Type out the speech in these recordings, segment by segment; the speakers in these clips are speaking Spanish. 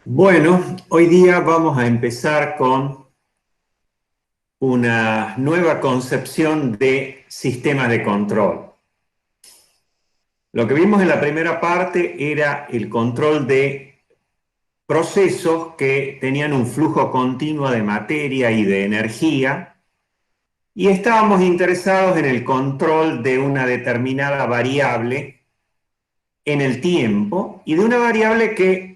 Bueno, hoy día vamos a empezar con una nueva concepción de sistemas de control. Lo que vimos en la primera parte era el control de procesos que tenían un flujo continuo de materia y de energía, y estábamos interesados en el control de una determinada variable en el tiempo y de una variable que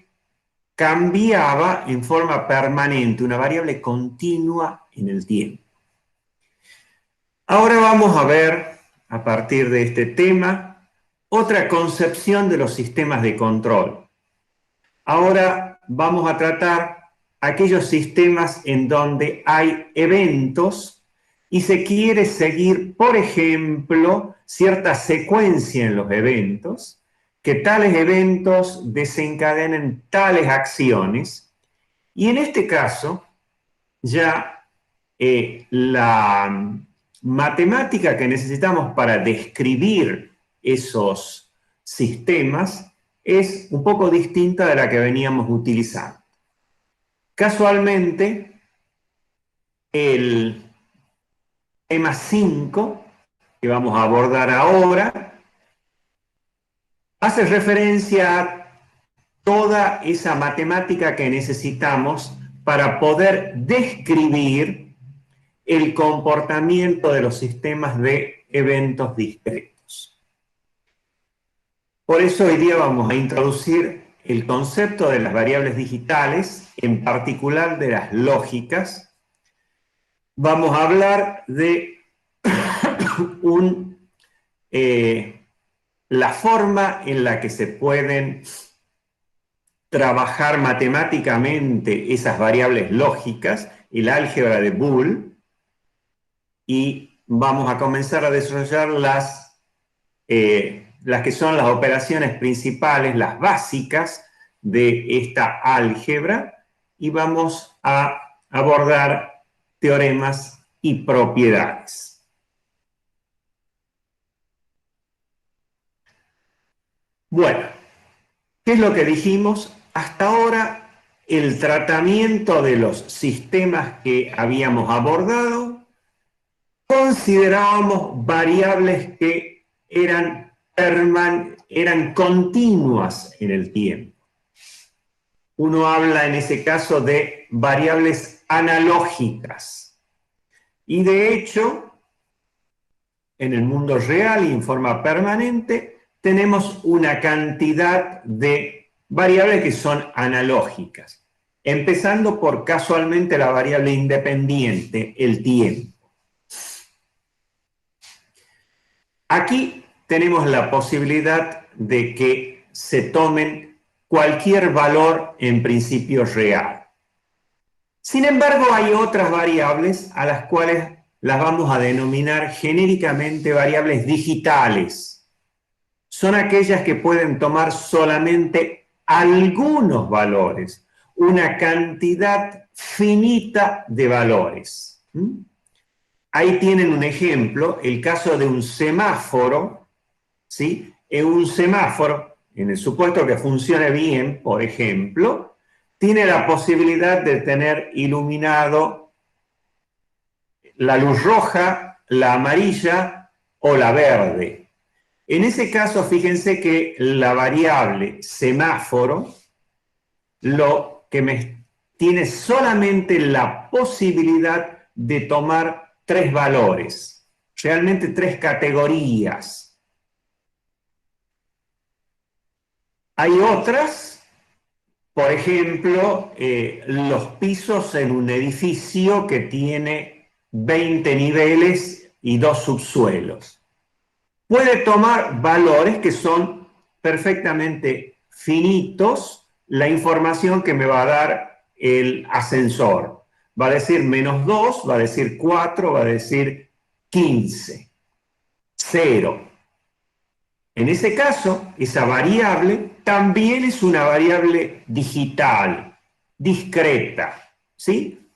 cambiaba en forma permanente, una variable continua en el tiempo. Ahora vamos a ver, a partir de este tema, otra concepción de los sistemas de control. Ahora vamos a tratar aquellos sistemas en donde hay eventos y se quiere seguir, por ejemplo, cierta secuencia en los eventos, que tales eventos desencadenen tales acciones, y en este caso ya la matemática que necesitamos para describir esos sistemas es un poco distinta de la que veníamos utilizando. Casualmente, el tema 5 que vamos a abordar ahora hace referencia a toda esa matemática que necesitamos para poder describir el comportamiento de los sistemas de eventos discretos. Por eso hoy día vamos a introducir el concepto de las variables digitales, en particular de las lógicas. Vamos a hablar de la forma en la que se pueden trabajar matemáticamente esas variables lógicas, el álgebra de Boole, y vamos a comenzar a desarrollar las que son las operaciones principales, las básicas de esta álgebra, y vamos a abordar teoremas y propiedades. Bueno, ¿qué es lo que dijimos? Hasta ahora, el tratamiento de los sistemas que habíamos abordado, considerábamos variables que eran continuas en el tiempo. Uno habla en ese caso de variables analógicas. Y de hecho, en el mundo real y en forma permanente, tenemos una cantidad de variables que son analógicas, empezando por casualmente la variable independiente, el tiempo. Aquí tenemos la posibilidad de que se tomen cualquier valor en principio real. Sin embargo, hay otras variables a las cuales las vamos a denominar genéricamente variables digitales. Son aquellas que pueden tomar solamente algunos valores, una cantidad finita de valores. Ahí tienen un ejemplo, el caso de un semáforo, ¿sí? Un semáforo, en el supuesto que funcione bien, por ejemplo, tiene la posibilidad de tener iluminado la luz roja, la amarilla o la verde. En ese caso, fíjense que la variable semáforo lo que tiene solamente la posibilidad de tomar tres valores, realmente tres categorías. Hay otras, por ejemplo, los pisos en un edificio que tiene 20 niveles y 2 subsuelos. Puede tomar valores que son perfectamente finitos, la información que me va a dar el ascensor. Va a decir -2, va a decir 4, va a decir 15, 0. En ese caso, esa variable también es una variable digital, discreta, ¿sí?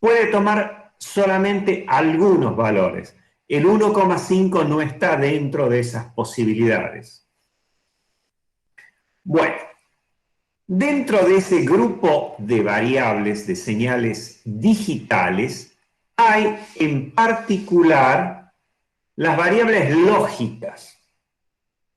Puede tomar solamente algunos valores. El 1,5 no está dentro de esas posibilidades. Bueno, Dentro de ese grupo de variables, de señales digitales, hay en particular las variables lógicas.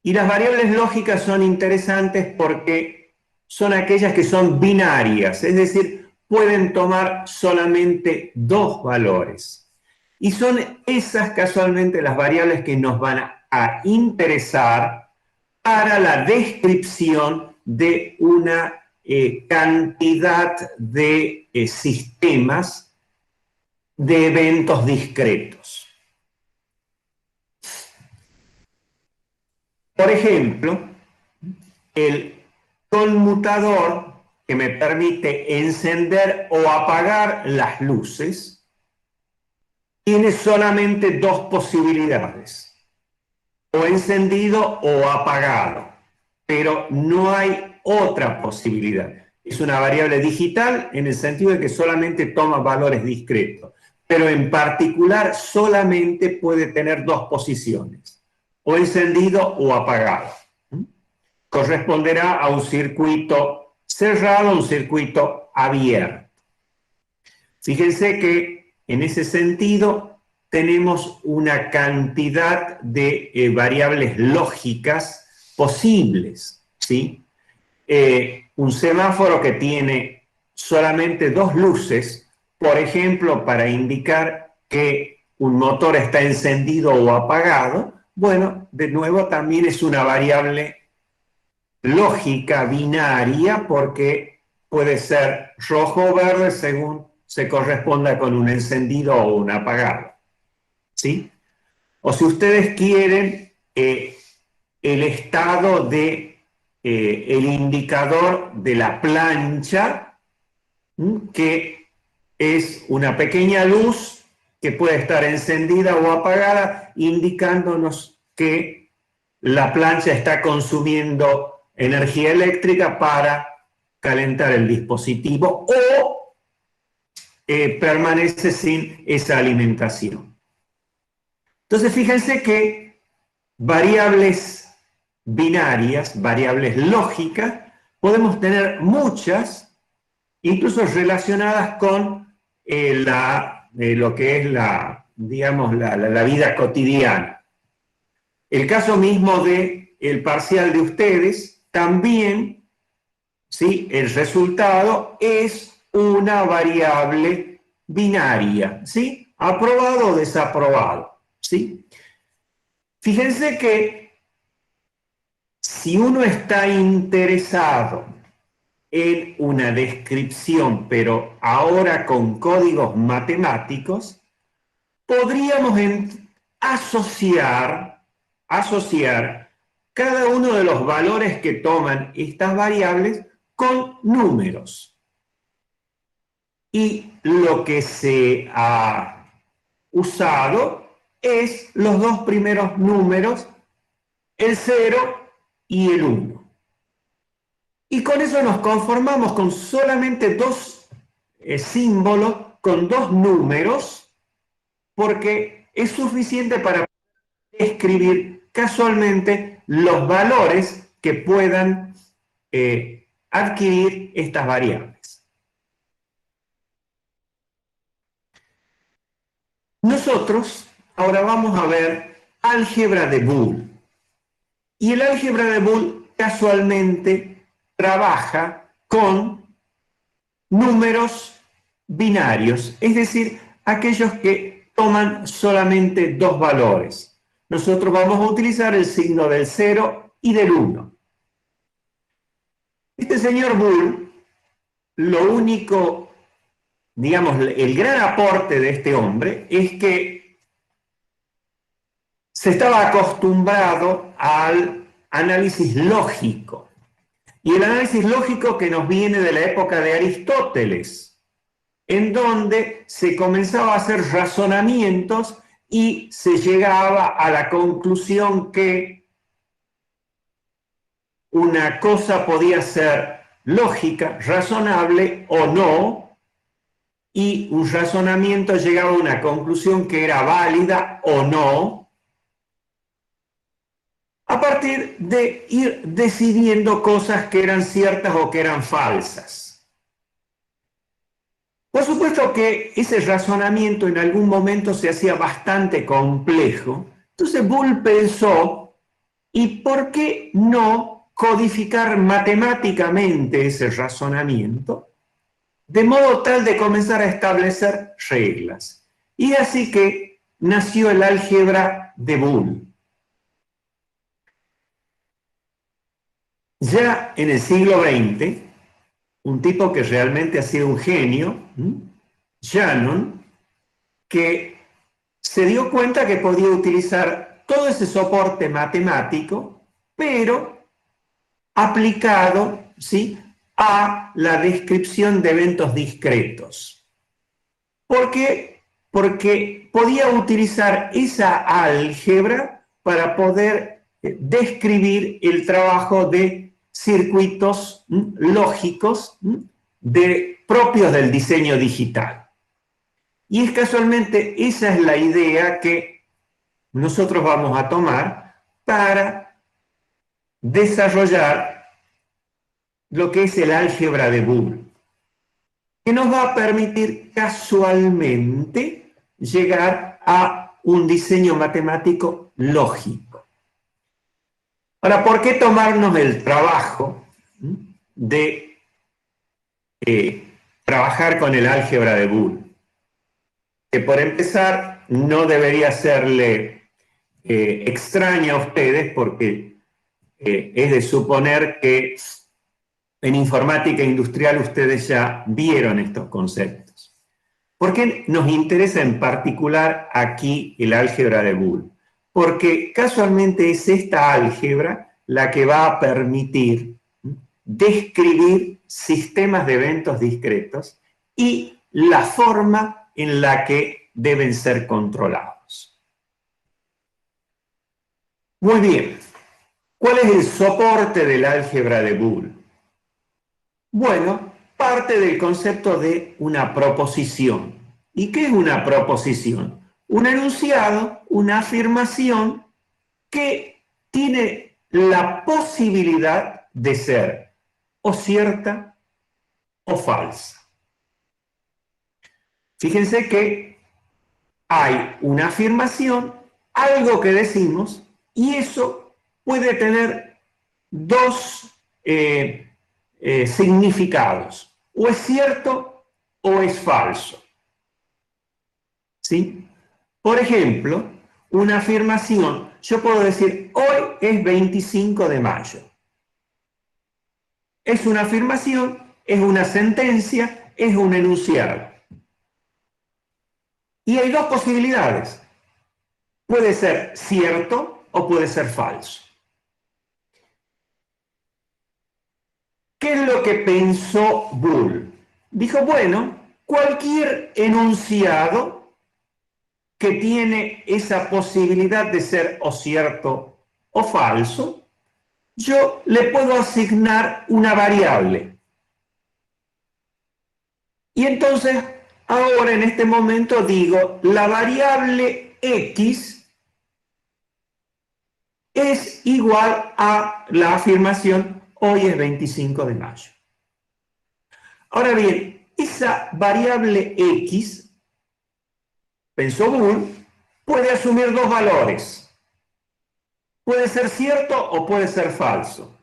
Y las variables lógicas son interesantes porque son aquellas que son binarias, es decir, pueden tomar solamente dos valores. Y son esas casualmente las variables que nos van a interesar para la descripción de una cantidad de sistemas de eventos discretos. Por ejemplo, el conmutador que me permite encender o apagar las luces tiene solamente dos posibilidades, o encendido o apagado, pero no hay otra posibilidad. Es una variable digital en el sentido de que solamente toma valores discretos, pero en particular solamente puede tener dos posiciones, o encendido o apagado. Corresponderá a un circuito cerrado, un circuito abierto. Fíjense que en ese sentido tenemos una cantidad de variables lógicas posibles, ¿sí? Un semáforo que tiene solamente dos luces, por ejemplo, para indicar que un motor está encendido o apagado, bueno, de nuevo también es una variable lógica binaria porque puede ser rojo o verde según se corresponda con un encendido o un apagado. ¿Sí? O si ustedes quieren, el estado de el indicador de la plancha, que es una pequeña luz que puede estar encendida o apagada, indicándonos que la plancha está consumiendo energía eléctrica para calentar el dispositivo o permanece sin esa alimentación. Entonces, fíjense que variables binarias, variables lógicas, podemos tener muchas, incluso relacionadas con lo que es digamos, la vida cotidiana. El caso mismo del parcial de ustedes, también, ¿sí? El resultado es una variable binaria, ¿sí? Aprobado o desaprobado, ¿sí? Fíjense que si uno está interesado en una descripción, pero ahora con códigos matemáticos, podríamos asociar cada uno de los valores que toman estas variables con números. Y lo que se ha usado es los dos primeros números, el 0 y el 1. Y con eso nos conformamos con solamente dos símbolos, con dos números, porque es suficiente para escribir casualmente los valores que puedan adquirir estas variables. Nosotros ahora vamos a ver álgebra de Boole. Y el álgebra de Boole casualmente trabaja con números binarios, es decir, aquellos que toman solamente dos valores. Nosotros vamos a utilizar el signo del 0 y del 1. Este señor Boole, lo único, digamos, el gran aporte de este hombre es que se estaba acostumbrado al análisis lógico. Y el análisis lógico que nos viene de la época de Aristóteles, en donde se comenzaba a hacer razonamientos y se llegaba a la conclusión que una cosa podía ser lógica, razonable o no, y un razonamiento llegaba a una conclusión que era válida o no, a partir de ir decidiendo cosas que eran ciertas o que eran falsas. Por supuesto que ese razonamiento en algún momento se hacía bastante complejo. Entonces Boole pensó, ¿y por qué no codificar matemáticamente ese razonamiento? De modo tal de comenzar a establecer reglas. Y así que nació el álgebra de Boole. Ya en el siglo XX, un tipo que realmente ha sido un genio, Shannon, que se dio cuenta que podía utilizar todo ese soporte matemático, pero aplicado, ¿sí?, a la descripción de eventos discretos. ¿Por qué? Porque podía utilizar esa álgebra para poder describir el trabajo de circuitos lógicos propios del diseño digital. Y es casualmente esa es la idea que nosotros vamos a tomar para desarrollar lo que es el álgebra de Boole, que nos va a permitir casualmente llegar a un diseño matemático lógico. Ahora, ¿por qué tomarnos el trabajo de trabajar con el álgebra de Boole? Que por empezar no debería serle extraña a ustedes porque es de suponer que en informática industrial ustedes ya vieron estos conceptos. ¿Por qué nos interesa en particular aquí el álgebra de Boole? Porque casualmente es esta álgebra la que va a permitir describir sistemas de eventos discretos y la forma en la que deben ser controlados. Muy bien, ¿cuál es el soporte del álgebra de Boole? Bueno, parte del concepto de una proposición. ¿Y qué es una proposición? Un enunciado, una afirmación que tiene la posibilidad de ser o cierta o falsa. Fíjense que hay una afirmación, algo que decimos, y eso puede tener dos significados. O es cierto o es falso. ¿Sí? Por ejemplo, una afirmación, yo puedo decir, hoy es 25 de mayo. Es una afirmación, es una sentencia, es un enunciado. Y hay dos posibilidades. Puede ser cierto o puede ser falso. ¿Qué es lo que pensó Boole? Dijo, bueno, cualquier enunciado que tiene esa posibilidad de ser o cierto o falso, yo le puedo asignar una variable. Y entonces, ahora en este momento digo, la variable X es igual a la afirmación, hoy es 25 de mayo. Ahora bien, esa variable X, pensó Boole, puede asumir dos valores. Puede ser cierto o puede ser falso.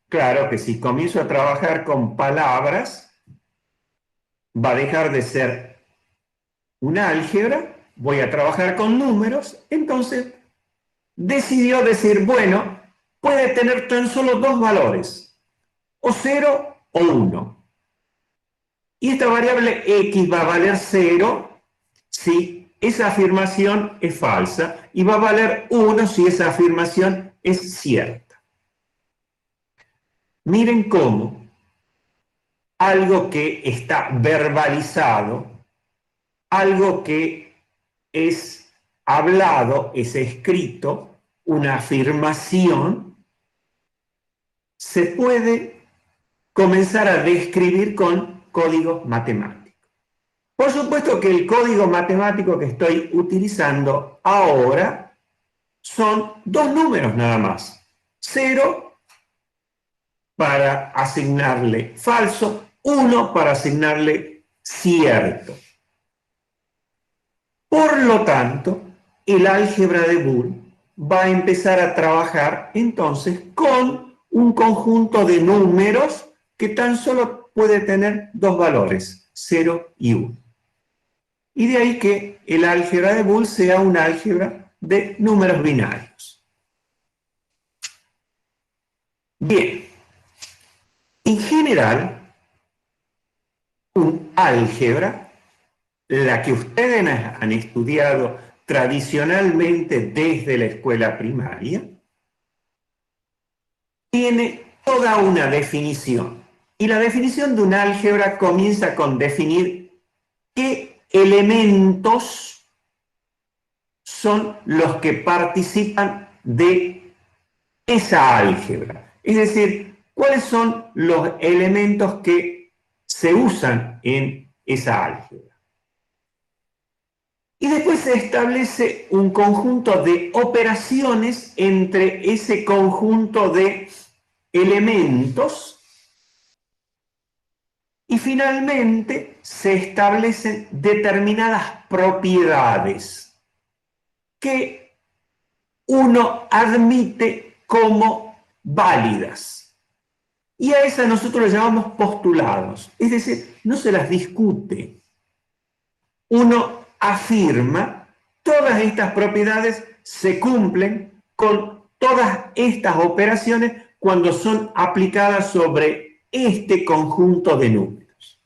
Claro que si comienzo a trabajar con palabras, va a dejar de ser una álgebra, voy a trabajar con números, entonces decidió decir, bueno, puede tener tan solo dos valores, o 0 o 1. Y esta variable X va a valer 0 si esa afirmación es falsa y va a valer 1 si esa afirmación es cierta. Miren cómo algo que está verbalizado, algo que es hablado, es escrito, una afirmación, se puede comenzar a describir con códigos matemáticos. Por supuesto que el código matemático que estoy utilizando ahora son dos números nada más. 0 para asignarle falso, 1 para asignarle cierto. Por lo tanto, el álgebra de Boole va a empezar a trabajar entonces con un conjunto de números que tan solo puede tener dos valores, 0 y 1. Y de ahí que el álgebra de Boole sea un álgebra de números binarios. Bien, en general, un álgebra, la que ustedes han estudiado tradicionalmente desde la escuela primaria, tiene toda una definición. Y la definición de un álgebra comienza con definir qué elementos son los que participan de esa álgebra. Es decir, cuáles son los elementos que se usan en esa álgebra. Y después se establece un conjunto de operaciones entre ese conjunto de elementos y finalmente se establecen determinadas propiedades que uno admite como válidas. Y a esas nosotros le llamamos postulados, es decir, no se las discute. Uno afirma, todas estas propiedades se cumplen con todas estas operaciones cuando son aplicadas sobre este conjunto de números.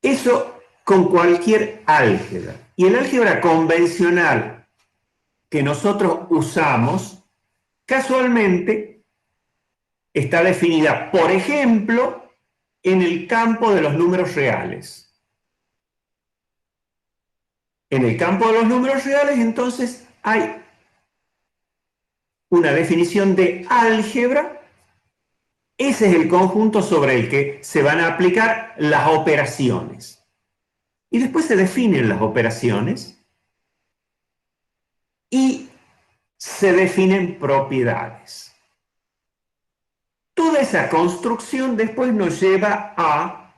Eso con cualquier álgebra. Y el álgebra convencional que nosotros usamos, casualmente, está definida, por ejemplo, en el campo de los números reales. En el campo de los números reales, entonces, hay una definición de álgebra. Ese es el conjunto sobre el que se van a aplicar las operaciones. Y después se definen las operaciones y se definen propiedades. Toda esa construcción después nos lleva a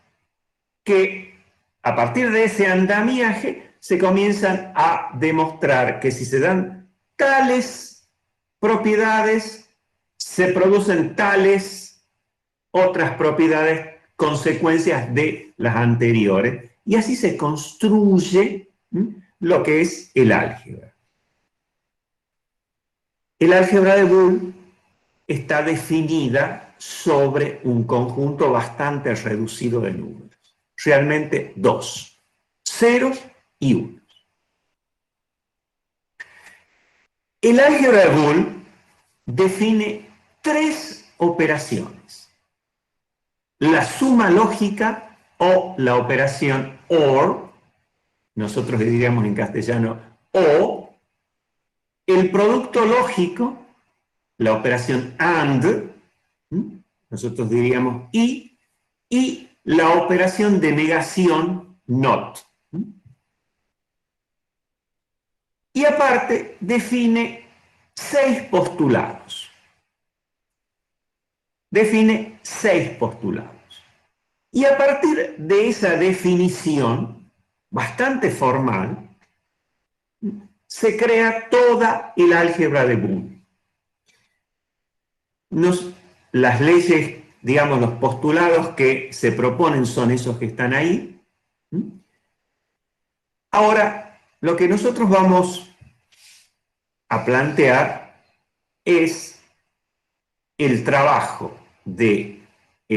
que, a partir de ese andamiaje, se comienzan a demostrar que si se dan tales propiedades, se producen tales otras propiedades, consecuencias de las anteriores, y así se construye lo que es el álgebra. El álgebra de Boole está definida sobre un conjunto bastante reducido de números, realmente dos, ceros y unos. El álgebra de Boole define tres operaciones: la suma lógica o la operación OR, nosotros le diríamos en castellano O, el producto lógico, la operación AND, nosotros diríamos y la operación de negación NOT. Y aparte define 6 postulados. Define 6 postulados. Y a partir de esa definición, bastante formal, se crea toda el álgebra de Boole. Las leyes, digamos, los postulados que se proponen son esos que están ahí. Ahora, lo que nosotros vamos a plantear es el trabajo del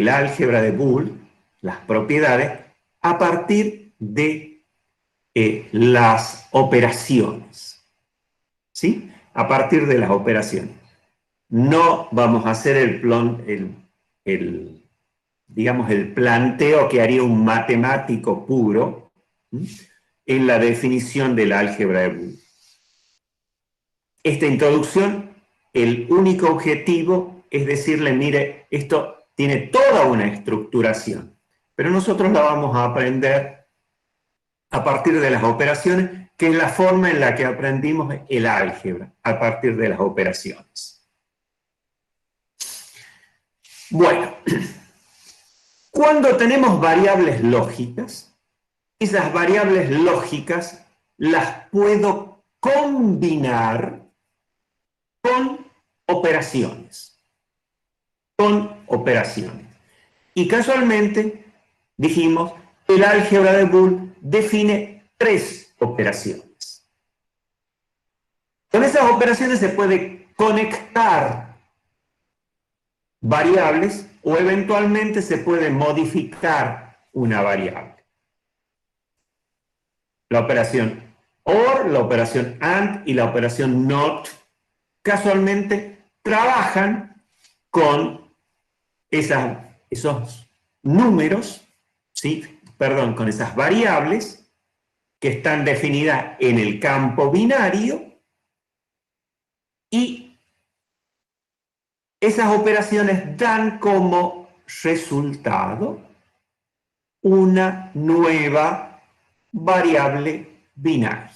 álgebra de Boole, las propiedades, a partir de las operaciones. ¿Sí? A partir de las operaciones. No vamos a hacer digamos, el planteo que haría un matemático puro en la definición del álgebra de Boole. Esta introducción, el único objetivo es decirle, mire, esto tiene toda una estructuración, pero nosotros la vamos a aprender a partir de las operaciones, que es la forma en la que aprendimos el álgebra, a partir de las operaciones. Bueno, cuando tenemos variables lógicas, esas variables lógicas las puedo combinar con operaciones. Con operaciones. Y casualmente dijimos, el álgebra de Boole define 3 operaciones. Con esas operaciones se puede conectar variables o eventualmente se puede modificar una variable. La operación OR, la operación AND y la operación NOT casualmente trabajan con esos números, ¿sí? Perdón, con esas variables que están definidas en el campo binario y esas operaciones dan como resultado una nueva variable binaria.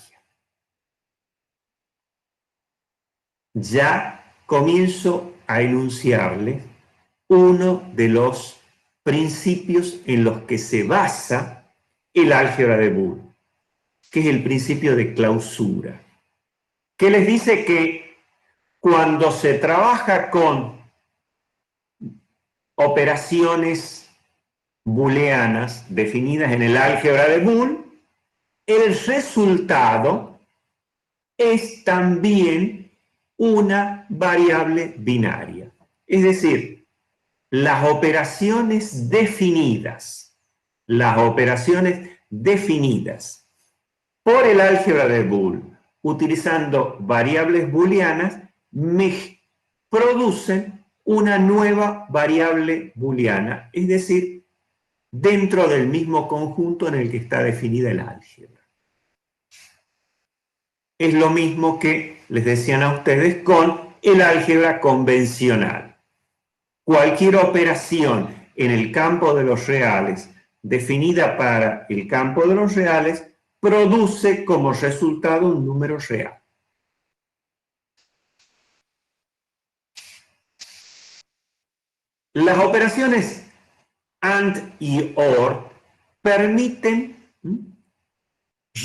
Ya comienzo a enunciarles uno de los principios en los que se basa el álgebra de Boole, que es el principio de clausura, que les dice que cuando se trabaja con operaciones booleanas definidas en el álgebra de Boole, el resultado es también una variable binaria. Es decir, las operaciones definidas por el álgebra de Boole, utilizando variables booleanas, me producen una nueva variable booleana, es decir, dentro del mismo conjunto en el que está definida el álgebra. Es lo mismo que les decían a ustedes con el álgebra convencional. Cualquier operación en el campo de los reales, definida para el campo de los reales, produce como resultado un número real. Las operaciones AND y OR permiten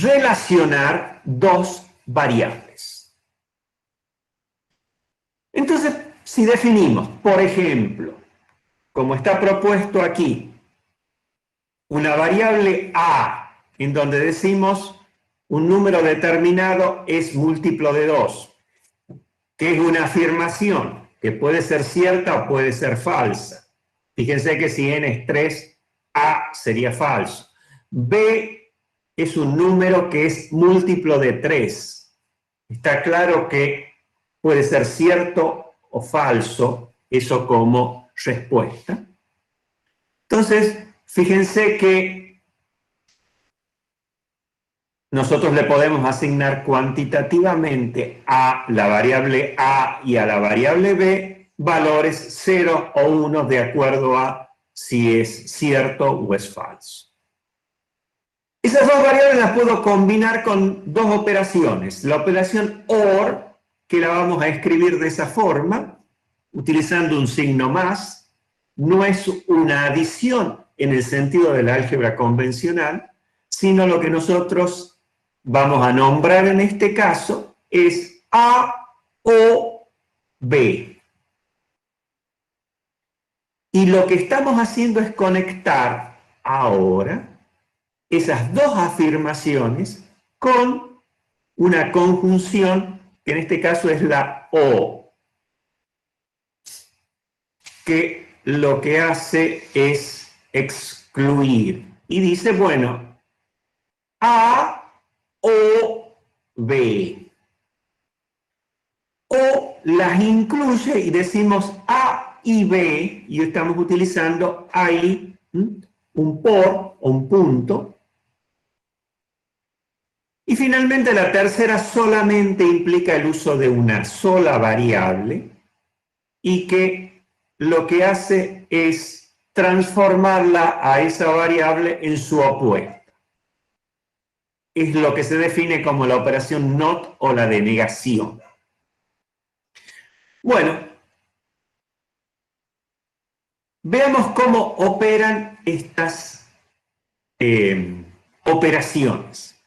relacionar dos variables. Entonces, si definimos, por ejemplo, como está propuesto aquí, una variable A, en donde decimos un número determinado es múltiplo de 2, que es una afirmación que puede ser cierta o puede ser falsa. Fíjense que si n es 3, A sería falso. B es un número que es múltiplo de 3. Está claro que puede ser cierto o falso, eso como respuesta. Entonces, fíjense que nosotros le podemos asignar cuantitativamente a la variable A y a la variable B valores 0 o 1 de acuerdo a si es cierto o es falso. Esas dos variables las puedo combinar con dos operaciones. La operación OR, que la vamos a escribir de esa forma, utilizando un signo más, no es una adición en el sentido del álgebra convencional, sino lo que nosotros vamos a nombrar en este caso es A o B. Y lo que estamos haciendo es conectar ahora esas dos afirmaciones con una conjunción, que en este caso es la O, que lo que hace es excluir. Y dice, bueno, A o B. O las incluye y decimos A y B, y estamos utilizando ahí un por o un punto. Y finalmente la tercera solamente implica el uso de una sola variable y que lo que hace es transformarla a esa variable en su opuesta. Es lo que se define como la operación NOT o la de negación. Bueno, Veamos cómo operan estas operaciones.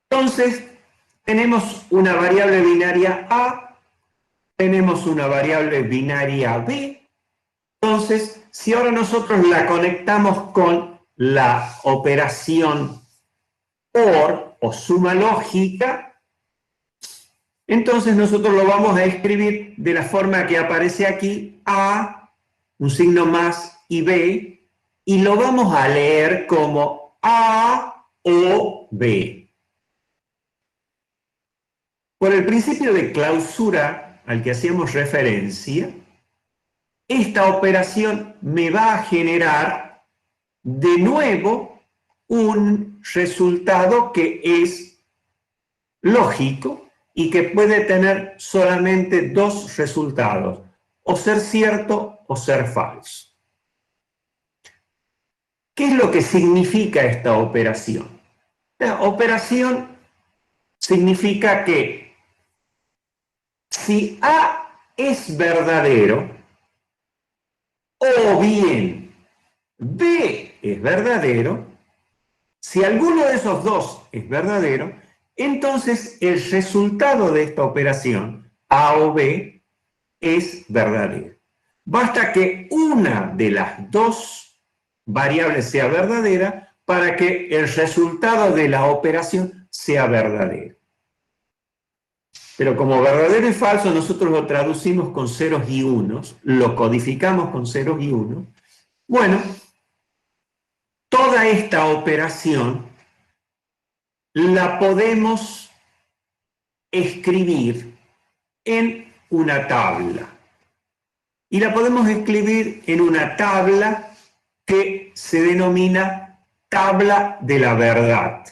Entonces, tenemos una variable binaria A, tenemos una variable binaria B. Entonces, si ahora nosotros la conectamos con la operación OR o suma lógica, entonces nosotros lo vamos a escribir de la forma que aparece aquí, A, un signo más y B, y lo vamos a leer como A o B. Por el principio de clausura al que hacíamos referencia, esta operación me va a generar de nuevo un resultado que es lógico y que puede tener solamente dos resultados, o ser cierto o ser falso. ¿Qué es lo que significa esta operación? La operación significa que si A es verdadero o bien B es verdadero, si alguno de esos dos es verdadero, entonces el resultado de esta operación, A o B, es verdadero. Basta que una de las dos variables sea verdadera para que el resultado de la operación sea verdadero. Pero como verdadero y falso nosotros lo traducimos con ceros y unos, lo codificamos con ceros y unos. Bueno, toda esta operación la podemos escribir en una tabla. Y la podemos escribir en una tabla que se denomina tabla de la verdad.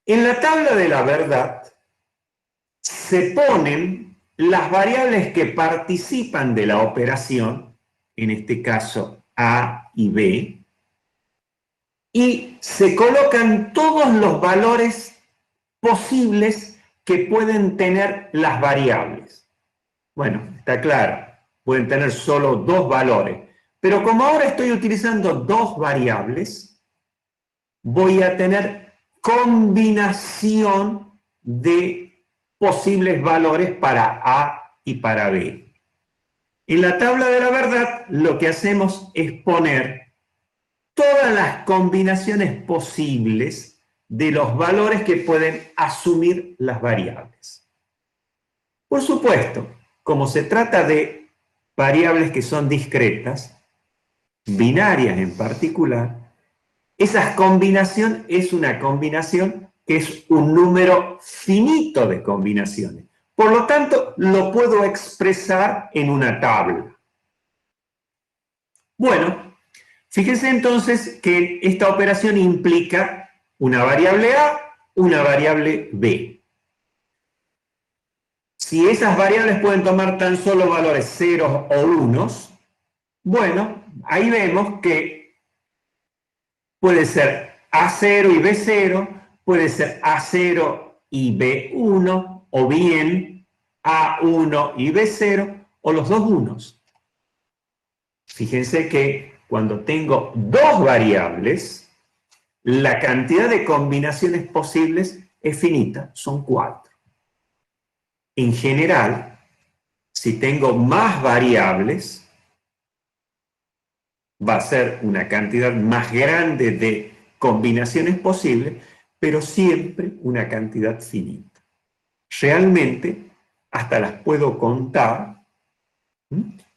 En la tabla de la verdad se ponen las variables que participan de la operación, en este caso A y B, y se colocan todos los valores posibles que pueden tener las variables. Bueno, está claro, pueden tener solo dos valores, pero como ahora estoy utilizando dos variables, voy a tener combinación de posibles valores para A y para B. En la tabla de la verdad lo que hacemos es poner todas las combinaciones posibles de los valores que pueden asumir las variables. Por supuesto, como se trata de variables que son discretas, binarias en particular, esa combinación es una combinación que es un número finito de combinaciones. Por lo tanto, lo puedo expresar en una tabla. Bueno, fíjense entonces que esta operación implica una variable A, una variable B. Si esas variables pueden tomar tan solo valores ceros o unos, bueno, ahí vemos que puede ser A0 y B0, puede ser A0 y B1, o bien A1 y B0, o los dos unos. Fíjense que cuando tengo dos variables, la cantidad de combinaciones posibles es finita, son 4. En general, si tengo más variables, va a ser una cantidad más grande de combinaciones posibles, pero siempre una cantidad finita. Realmente, hasta las puedo contar,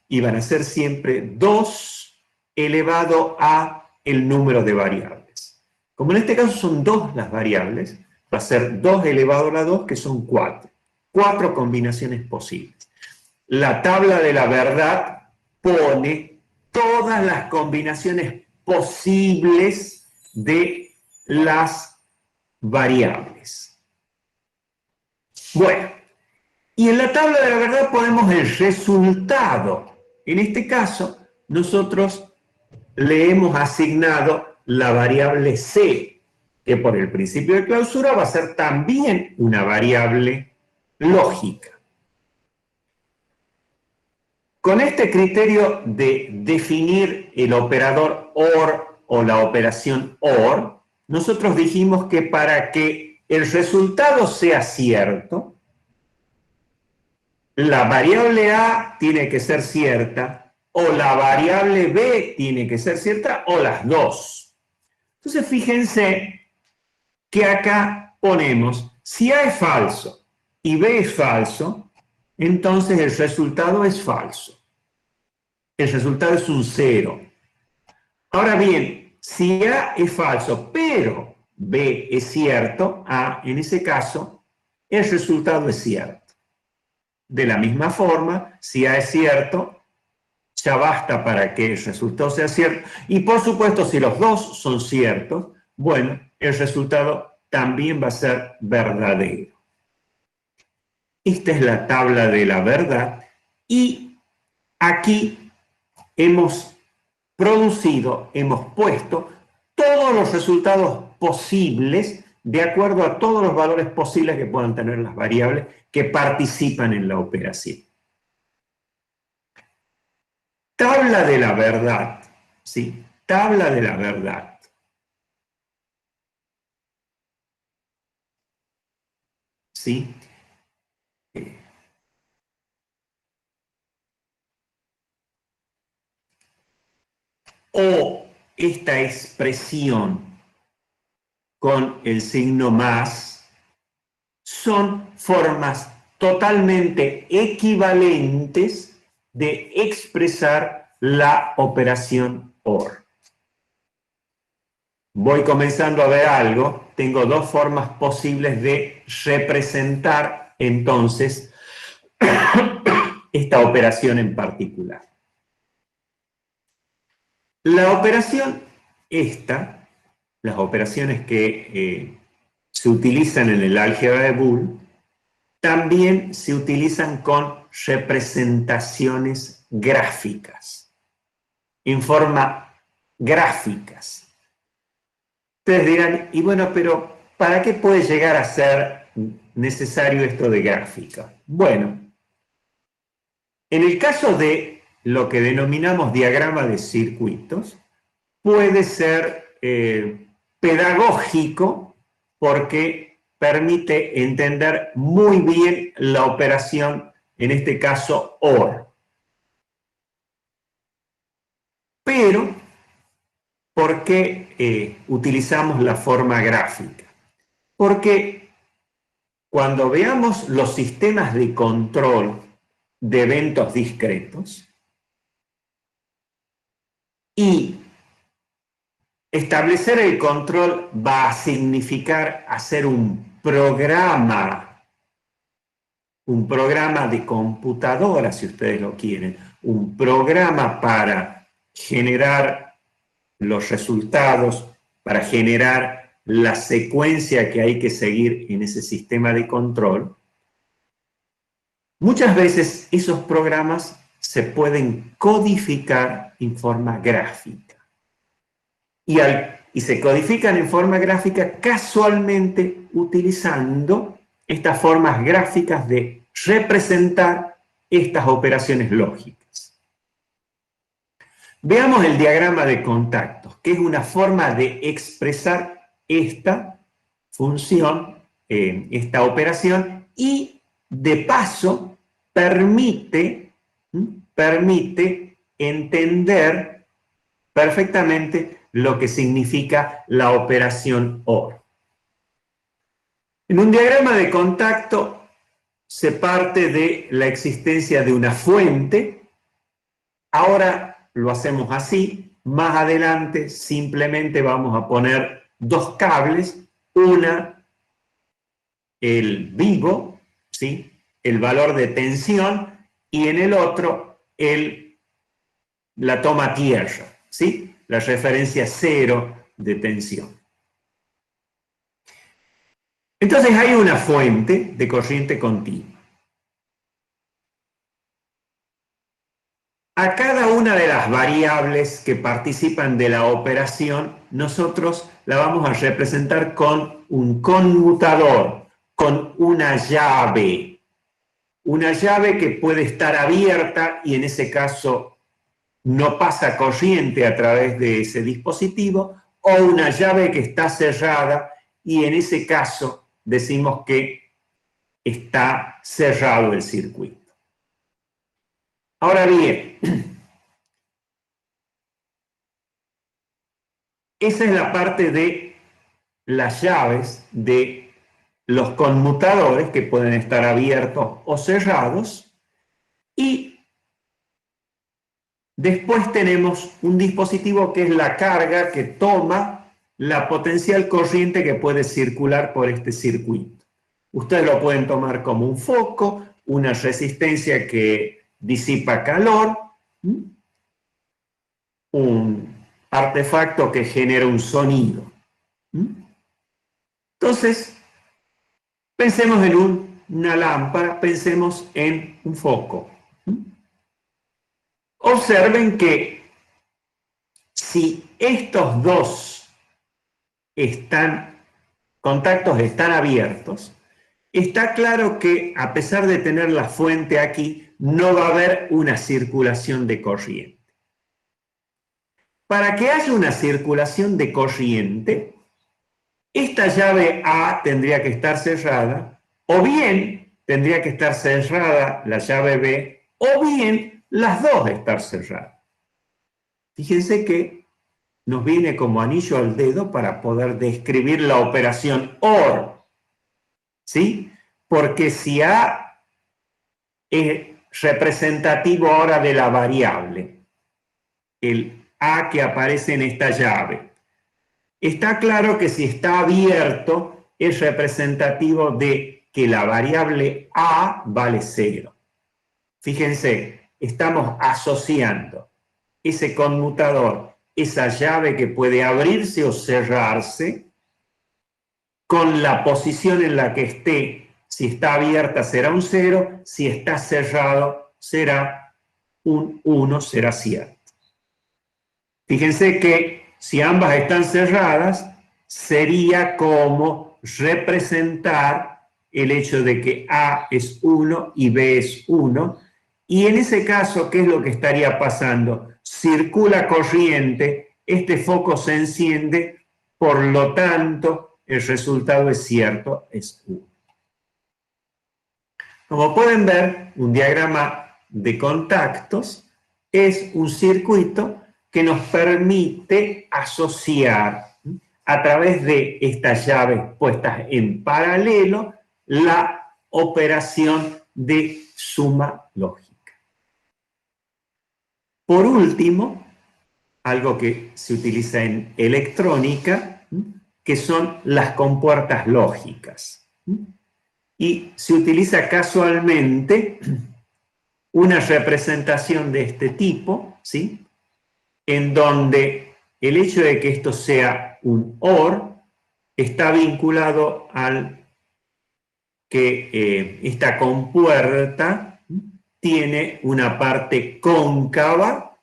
y van a ser siempre 2 elevado a el número de variables. Como en este caso son 2 las variables, va a ser 2 elevado a la 2, que son 4. 4 combinaciones posibles. La tabla de la verdad pone todas las combinaciones posibles de las variables. Bueno, y en la tabla de la verdad ponemos el resultado. En este caso, nosotros le hemos asignado la variable C, que por el principio de clausura va a ser también una variable lógica. Con este criterio de definir el operador OR o la operación OR, nosotros dijimos que para que el resultado sea cierto, la variable A tiene que ser cierta, o la variable B tiene que ser cierta, o las dos. Entonces, fíjense que acá ponemos, si A es falso y B es falso, entonces el resultado es falso. El resultado es un 0. Ahora bien, si A es falso, pero B es cierto, A, en ese caso, el resultado es cierto. De la misma forma, si A es cierto, ya basta para que el resultado sea cierto. Y por supuesto, si los dos son ciertos, bueno, el resultado también va a ser verdadero. Esta es la tabla de la verdad y aquí hemos producido, hemos puesto todos los resultados posibles de acuerdo a todos los valores posibles que puedan tener las variables que participan en la operación. Tabla de la verdad, ¿sí? Tabla de la verdad. ¿Sí? O esta expresión con el signo más son formas totalmente equivalentes de expresar la operación OR. Voy comenzando a ver algo, tengo dos formas posibles de representar entonces esta operación en particular. La operación esta, las operaciones que se utilizan en el álgebra de Boole, también se utilizan con representaciones gráficas, en forma gráficas. Ustedes dirán, y bueno, pero ¿para qué puede llegar a ser necesario esto de gráfica? Bueno, en el caso de lo que denominamos diagrama de circuitos, puede ser pedagógico porque permite entender muy bien la operación, en este caso OR. Pero, ¿por qué utilizamos la forma gráfica? Porque cuando veamos los sistemas de control de eventos discretos y establecer el control va a significar hacer un programa de computadora, si ustedes lo quieren, un programa para generar los resultados, para generar la secuencia que hay que seguir en ese sistema de control. Muchas veces esos programas se pueden codificar en forma gráfica. Y se codifican en forma gráfica casualmente utilizando estas formas gráficas de representar estas operaciones lógicas. Veamos el diagrama de contactos, que es una forma de expresar esta función, esta operación, y de paso permite entender perfectamente lo que significa la operación OR. En un diagrama de contacto se parte de la existencia de una fuente. Ahora lo hacemos así. Más adelante simplemente vamos a poner dos cables. Una, el vivo, ¿sí? El valor de tensión, y en el otro, la toma tierra, ¿sí? La referencia cero de tensión. Entonces hay una fuente de corriente continua. A cada una de las variables que participan de la operación, nosotros la vamos a representar con un conmutador, con una llave. una llave que puede estar abierta y en ese caso no pasa corriente a través de ese dispositivo, o una llave que está cerrada y en ese caso decimos que está cerrado el circuito. Ahora bien, esa es la parte de las llaves de los conmutadores que pueden estar abiertos o cerrados, y después tenemos un dispositivo que es la carga que toma la potencial corriente que puede circular por este circuito. Ustedes lo pueden tomar como un foco, una resistencia que disipa calor, un artefacto que genera un sonido. Entonces, pensemos en una lámpara, pensemos en un foco. Observen que si estos dos contactos están abiertos, está claro que a pesar de tener la fuente aquí, no va a haber una circulación de corriente. Para que haya una circulación de corriente, esta llave A tendría que estar cerrada, o bien tendría que estar cerrada la llave B, o bien las dos estar cerradas. Fíjense que nos viene como anillo al dedo para poder describir la operación OR, ¿sí? Porque si A es representativo ahora de la variable, el A que aparece en esta llave, está claro que si está abierto es representativo de que la variable A vale 0. Fíjense, estamos asociando ese conmutador, esa llave que puede abrirse o cerrarse, con la posición en la que esté. Si está abierta será un 0, si está cerrado será un 1, será cierto. Fíjense que si ambas están cerradas, sería como representar el hecho de que A es 1 y B es 1, y en ese caso, ¿qué es lo que estaría pasando? Circula corriente, este foco se enciende, por lo tanto, el resultado es cierto, es 1. Como pueden ver, un diagrama de contactos es un circuito que nos permite asociar a través de estas llaves puestas en paralelo la operación de suma lógica. Por último, algo que se utiliza en electrónica, que son las compuertas lógicas. Y se utiliza casualmente una representación de este tipo, ¿sí? En donde el hecho de que esto sea un OR está vinculado al que esta compuerta tiene una parte cóncava,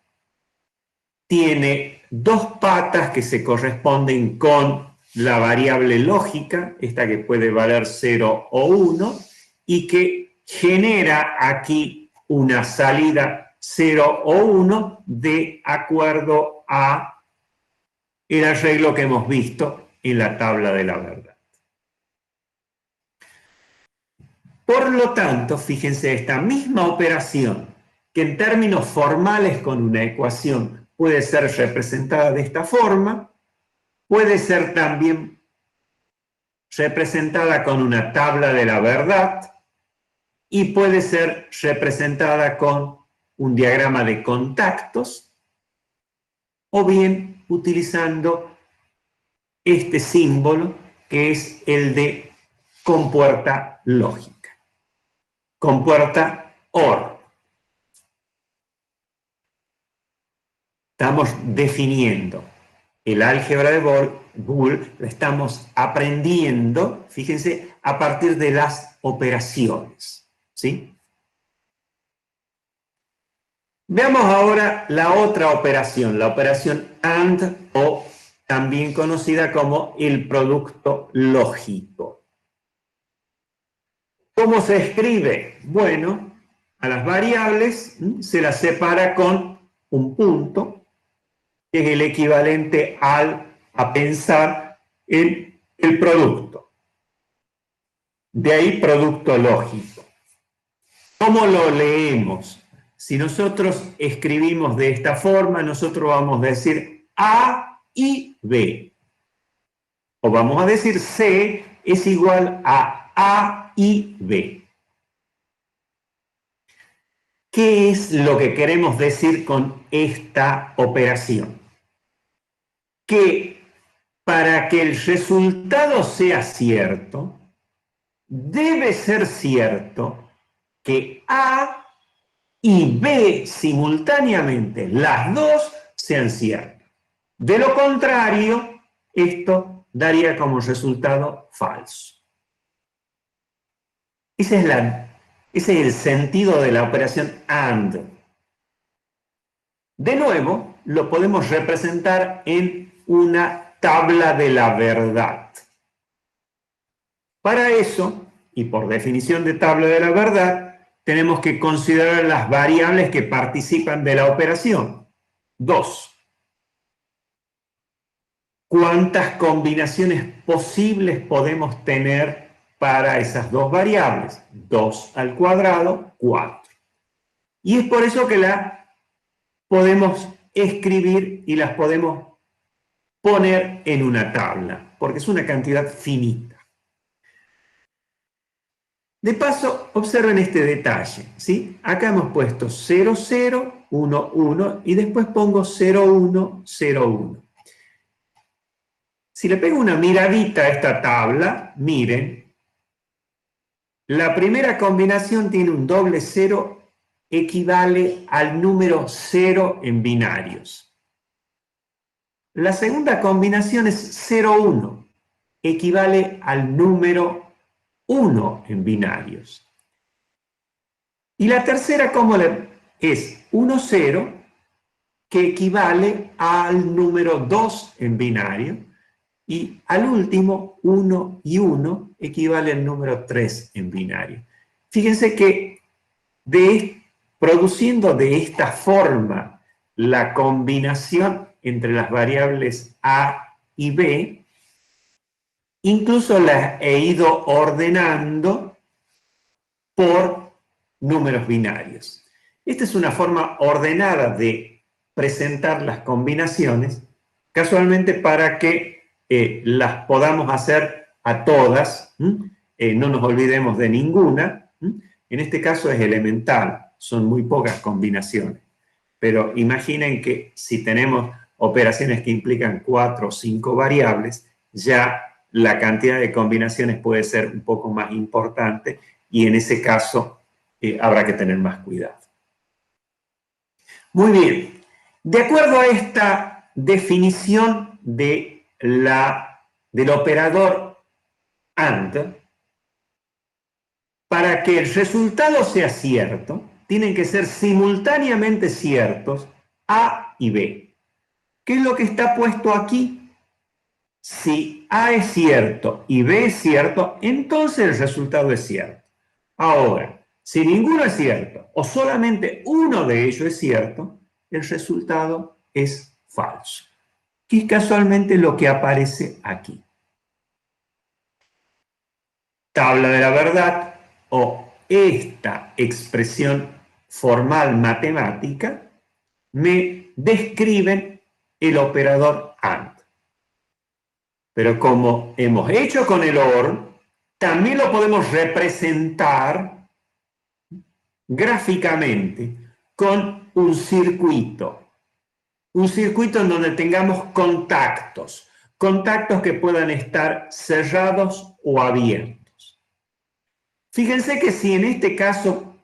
tiene dos patas que se corresponden con la variable lógica, esta que puede valer 0 o 1, y que genera aquí una salida 0 o 1 de acuerdo a el arreglo que hemos visto en la tabla de la verdad. Por lo tanto, fíjense, esta misma operación, que en términos formales con una ecuación puede ser representada de esta forma, puede ser también representada con una tabla de la verdad y puede ser representada con un diagrama de contactos o bien utilizando este símbolo que es el de compuerta lógica, compuerta OR. Estamos definiendo el álgebra de Boole, la estamos aprendiendo, fíjense, a partir de las operaciones, ¿sí? Veamos ahora la otra operación, la operación AND, o también conocida como el producto lógico. ¿Cómo se escribe? Bueno, a las variables se las separa con un punto, que es el equivalente a pensar en el producto. De ahí producto lógico. ¿Cómo lo leemos? Si nosotros escribimos de esta forma, nosotros vamos a decir A y B. O vamos a decir C es igual a A y B. ¿Qué es lo que queremos decir con esta operación? Que para que el resultado sea cierto, debe ser cierto que A y B simultáneamente, las dos, sean ciertas. De lo contrario, esto daría como resultado falso. Ese es el sentido de la operación AND. De nuevo, lo podemos representar en una tabla de la verdad. Para eso, y por definición de tabla de la verdad, tenemos que considerar las variables que participan de la operación. 2. ¿Cuántas combinaciones posibles podemos tener para esas dos variables? 2 al cuadrado, 4. Y es por eso que las podemos escribir y las podemos poner en una tabla, porque es una cantidad finita. De paso, observen este detalle, ¿sí? Acá hemos puesto 0, 0, 1, 1 y después pongo 0, 1, 0, 1. Si le pego una miradita a esta tabla, miren, la primera combinación tiene un doble cero, equivale al número 0 en binarios. La segunda combinación es 0, 1, equivale al número 1 en binarios. Y la tercera es 1, 0, que equivale al número 2 en binario. Y al último, 1 y 1 equivale al número 3 en binario. Fíjense que produciendo de esta forma la combinación entre las variables A y B, incluso las he ido ordenando por números binarios. Esta es una forma ordenada de presentar las combinaciones, casualmente para que las podamos hacer a todas, no nos olvidemos de ninguna. En este caso es elemental, son muy pocas combinaciones, pero imaginen que si tenemos operaciones que implican 4 o 5 variables, ya la cantidad de combinaciones puede ser un poco más importante y en ese caso habrá que tener más cuidado. Muy bien, de acuerdo a esta definición del operador AND, para que el resultado sea cierto, tienen que ser simultáneamente ciertos A y B. ¿Qué es lo que está puesto aquí? Si A es cierto y B es cierto, entonces el resultado es cierto. Ahora, si ninguno es cierto o solamente uno de ellos es cierto, el resultado es falso. Que es casualmente lo que aparece aquí. Tabla de la verdad o esta expresión formal matemática me describen el operador AND. Pero como hemos hecho con el OR, también lo podemos representar gráficamente con un circuito. Un circuito en donde tengamos contactos. Contactos que puedan estar cerrados o abiertos. Fíjense que si en este caso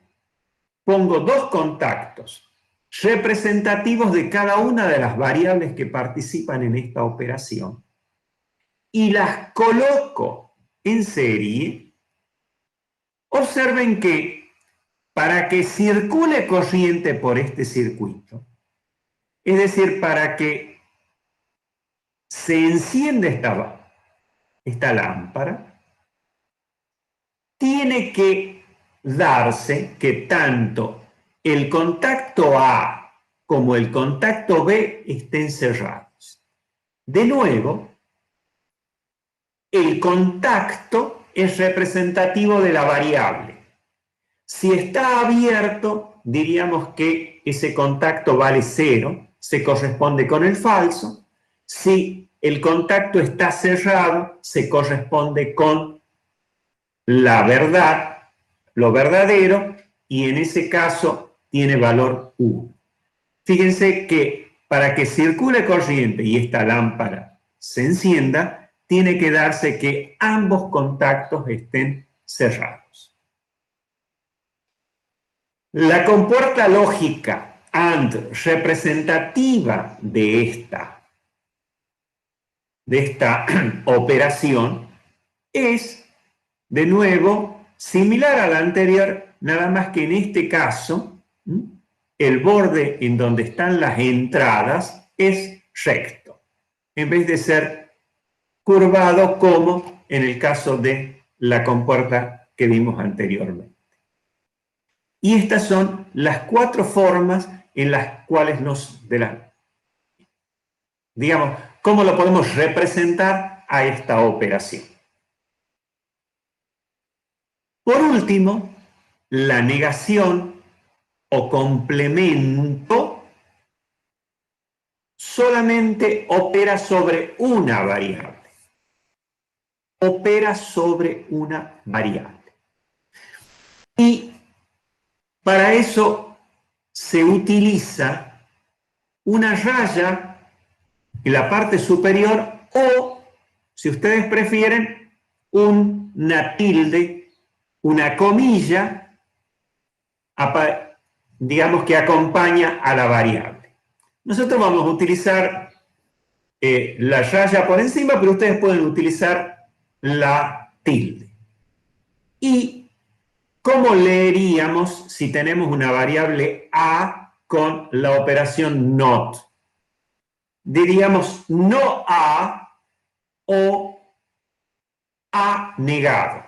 pongo dos contactos representativos de cada una de las variables que participan en esta operación y las coloco en serie, observen que para que circule corriente por este circuito, es decir, para que se encienda esta lámpara, tiene que darse que tanto el contacto A como el contacto B estén cerrados. De nuevo, el contacto es representativo de la variable. Si está abierto, diríamos que ese contacto vale 0, se corresponde con el falso. Si el contacto está cerrado, se corresponde con la verdad, lo verdadero, y en ese caso tiene valor 1. Fíjense que para que circule corriente y esta lámpara se encienda, tiene que darse que ambos contactos estén cerrados. La compuerta lógica AND representativa de esta operación es, de nuevo, similar a la anterior, nada más que en este caso, el borde en donde están las entradas es recto, en vez de ser curvado como en el caso de la compuerta que vimos anteriormente. Y estas son las 4 formas en las cuales digamos, cómo lo podemos representar a esta operación. Por último, la negación o complemento solamente opera sobre una variable. Opera sobre una variable. Y para eso se utiliza una raya en la parte superior o, si ustedes prefieren, una tilde, una comilla, digamos que acompaña a la variable. Nosotros vamos a utilizar la raya por encima, pero ustedes pueden utilizar la tilde. ¿Y cómo leeríamos si tenemos una variable A con la operación NOT? Diríamos no A o A negado.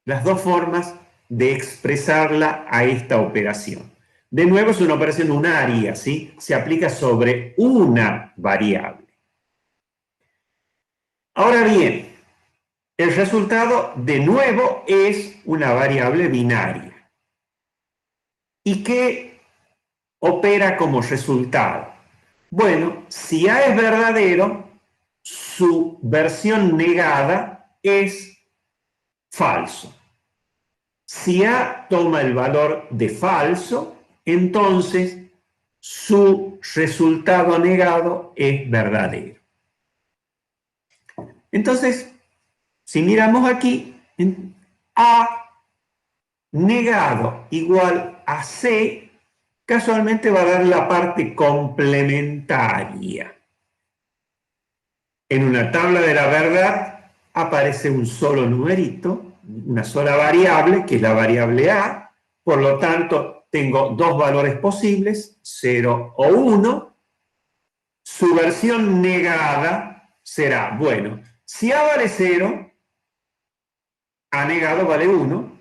Las dos formas de expresarla a esta operación. De nuevo es una operación unaria, ¿sí? Se aplica sobre una variable. Ahora bien, el resultado de nuevo es una variable binaria. ¿Y qué opera como resultado? Bueno, si A es verdadero, su versión negada es falso. Si A toma el valor de falso, entonces su resultado negado es verdadero. Entonces, si miramos aquí, A negado igual a C, casualmente va a dar la parte complementaria. En una tabla de la verdad aparece un solo numerito, una sola variable, que es la variable A, por lo tanto tengo dos valores posibles, 0 o 1. Su versión negada será, bueno, si A vale 0, A negado vale 1,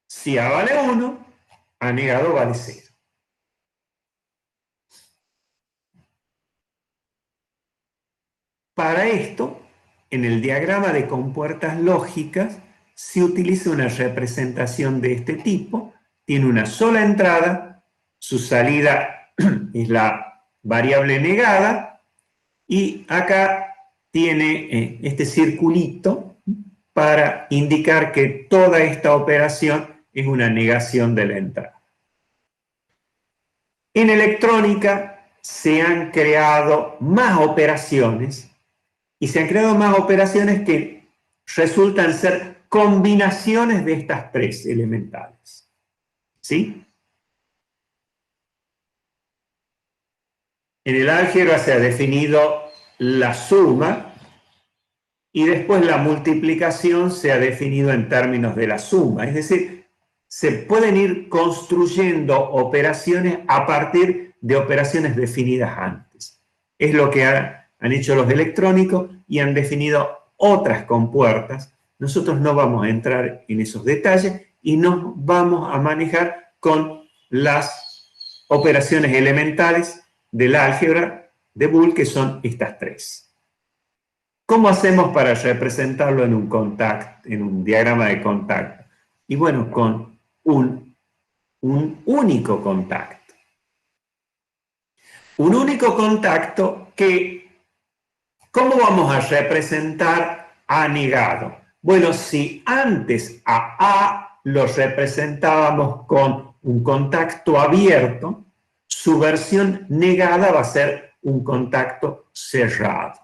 si A vale 1, A negado vale 0. Para esto, en el diagrama de compuertas lógicas, se utiliza una representación de este tipo. Tiene una sola entrada, su salida es la variable negada, y acá tiene este circulito para indicar que toda esta operación es una negación de la entrada. En electrónica se han creado más operaciones, y se han creado más operaciones que resultan ser combinaciones de estas 3 elementales. ¿Sí? En el álgebra se ha definido la suma y después la multiplicación se ha definido en términos de la suma. Es decir, se pueden ir construyendo operaciones a partir de operaciones definidas antes. Es lo que han hecho los electrónicos y han definido otras compuertas nosotros no vamos a entrar en esos detalles y nos vamos a manejar con las operaciones elementales del álgebra de Boole, que son estas tres. ¿Cómo hacemos para representarlo en un diagrama de contacto? Y bueno, con un único contacto. Un único contacto que, ¿cómo vamos a representar A negado? Bueno, si antes a A lo representábamos con un contacto abierto, su versión negada va a ser un contacto cerrado.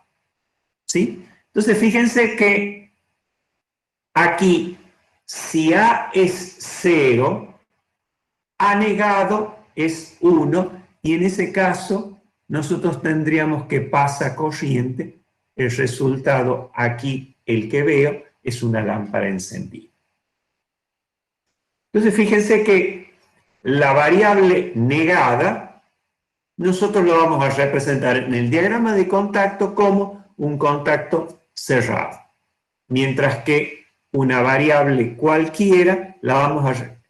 ¿Sí? Entonces, fíjense que aquí, si A es 0, A negado es 1, y en ese caso nosotros tendríamos que pasa corriente. El resultado aquí, el que veo, es una lámpara encendida. Entonces, fíjense que la variable negada, nosotros lo vamos a representar en el diagrama de contacto como un contacto cerrado. Mientras que una variable cualquiera,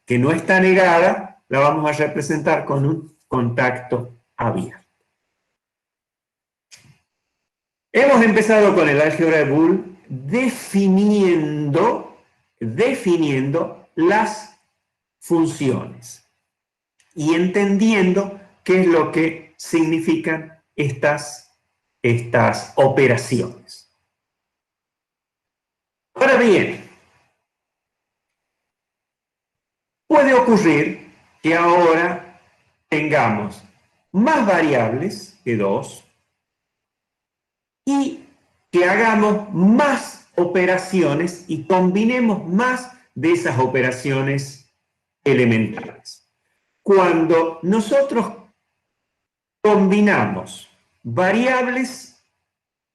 que no está negada, la vamos a representar con un contacto abierto. Hemos empezado con el álgebra de Boole definiendo las funciones y entendiendo qué es lo que significan estas operaciones. Ahora bien, puede ocurrir que ahora tengamos más variables que 2 y que hagamos más operaciones y combinemos más de esas operaciones elementales. Cuando nosotros combinamos variables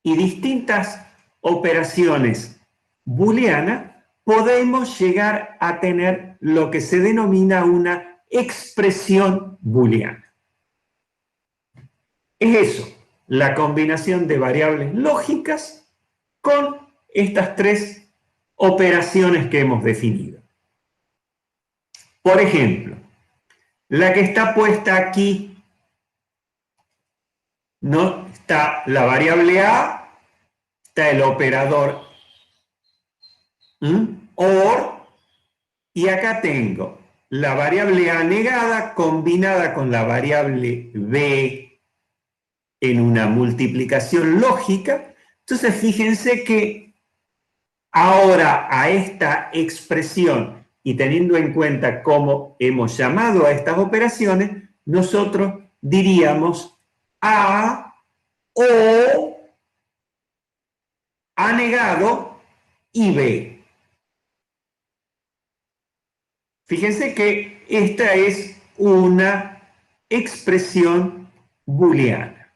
y distintas operaciones booleanas, podemos llegar a tener lo que se denomina una expresión booleana. Es eso, la combinación de variables lógicas con estas tres operaciones que hemos definido. Por ejemplo, la que está puesta aquí, ¿no? Está la variable A, está el operador OR, y acá tengo la variable A negada combinada con la variable B en una multiplicación lógica. Entonces, fíjense que ahora a esta expresión, y teniendo en cuenta cómo hemos llamado a estas operaciones, nosotros diríamos A o A negado y B. Fíjense que esta es una expresión booleana.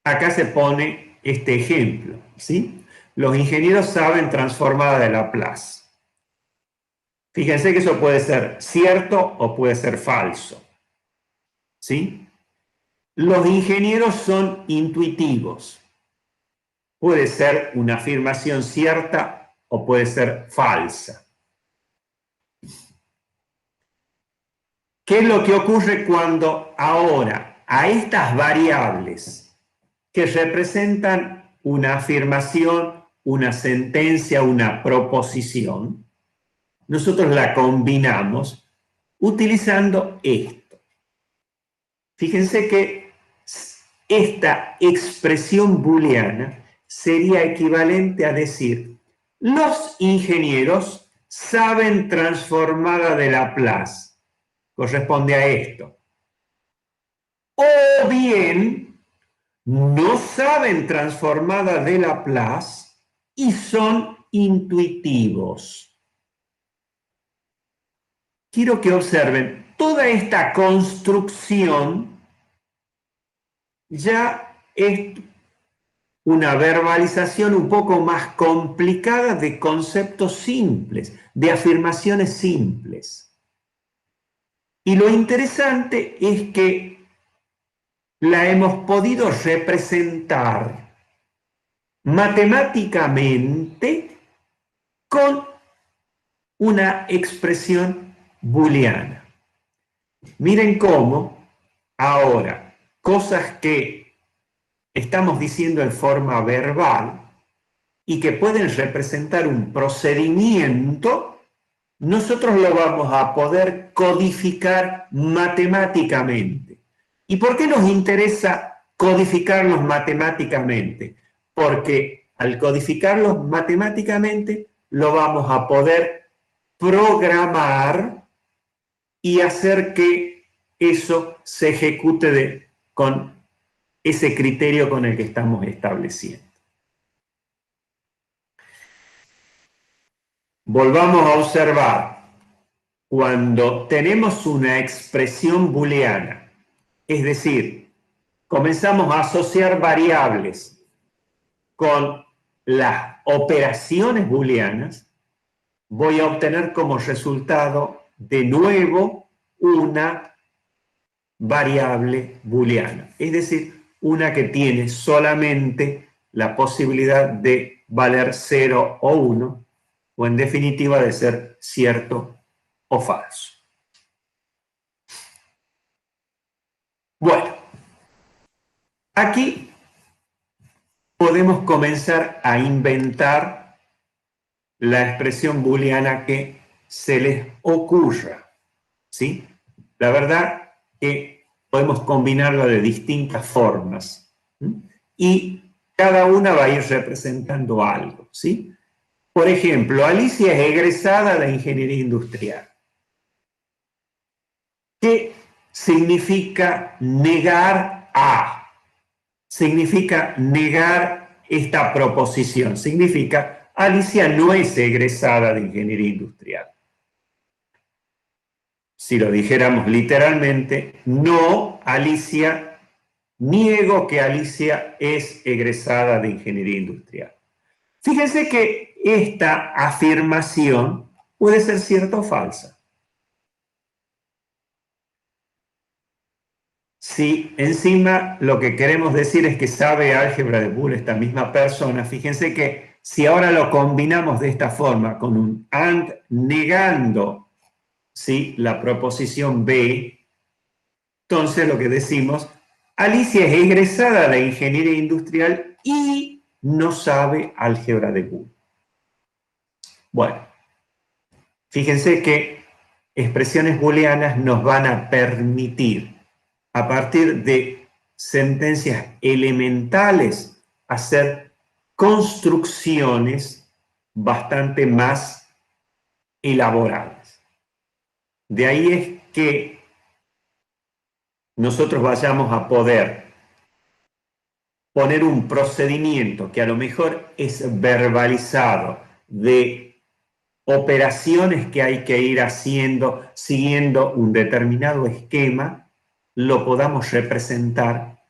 Acá se pone este ejemplo, ¿sí? Los ingenieros saben transformada de Laplace. Fíjense que eso puede ser cierto o puede ser falso, ¿sí? Los ingenieros son intuitivos. Puede ser una afirmación cierta o puede ser falsa. ¿Qué es lo que ocurre cuando ahora a estas variables que representan una afirmación, una sentencia, una proposición, nosotros la combinamos utilizando esto? Fíjense que esta expresión booleana sería equivalente a decir: los ingenieros saben transformada de Laplace. Corresponde a esto. O bien, no saben transformada de Laplace y son intuitivos. Quiero que observen, toda esta construcción ya es una verbalización un poco más complicada de conceptos simples, de afirmaciones simples. Y lo interesante es que la hemos podido representar matemáticamente con una expresión booleana. Miren cómo ahora cosas que estamos diciendo en forma verbal y que pueden representar un procedimiento, nosotros lo vamos a poder codificar matemáticamente. ¿Y por qué nos interesa codificarlos matemáticamente? Porque al codificarlos matemáticamente lo vamos a poder programar y hacer que eso se ejecute con ese criterio con el que estamos estableciendo. Volvamos a observar, cuando tenemos una expresión booleana, es decir, comenzamos a asociar variables con las operaciones booleanas, voy a obtener como resultado de nuevo una variable booleana, es decir, una que tiene solamente la posibilidad de valer 0 o 1, o en definitiva de ser cierto o falso. Bueno, aquí podemos comenzar a inventar la expresión booleana que se les ocurra, ¿sí? La verdad que podemos combinarla de distintas formas, ¿sí? Y cada una va a ir representando algo, ¿sí? Por ejemplo, Alicia es egresada de Ingeniería Industrial. ¿Qué significa negar a? Significa negar esta proposición. Significa, Alicia no es egresada de Ingeniería Industrial. Si lo dijéramos literalmente, no, Alicia, niego que Alicia es egresada de Ingeniería Industrial. Fíjense que esta afirmación puede ser cierta o falsa. Si encima lo que queremos decir es que sabe álgebra de Boole esta misma persona, fíjense que si ahora lo combinamos de esta forma con un AND negando, ¿sí?, la proposición B, entonces lo que decimos, Alicia es egresada de Ingeniería Industrial y no sabe álgebra de Boole. Bueno, fíjense que expresiones booleanas nos van a permitir, a partir de sentencias elementales, hacer construcciones bastante más elaboradas. De ahí es que nosotros vayamos a poder poner un procedimiento que a lo mejor es verbalizado de operaciones que hay que ir haciendo siguiendo un determinado esquema, lo podamos representar,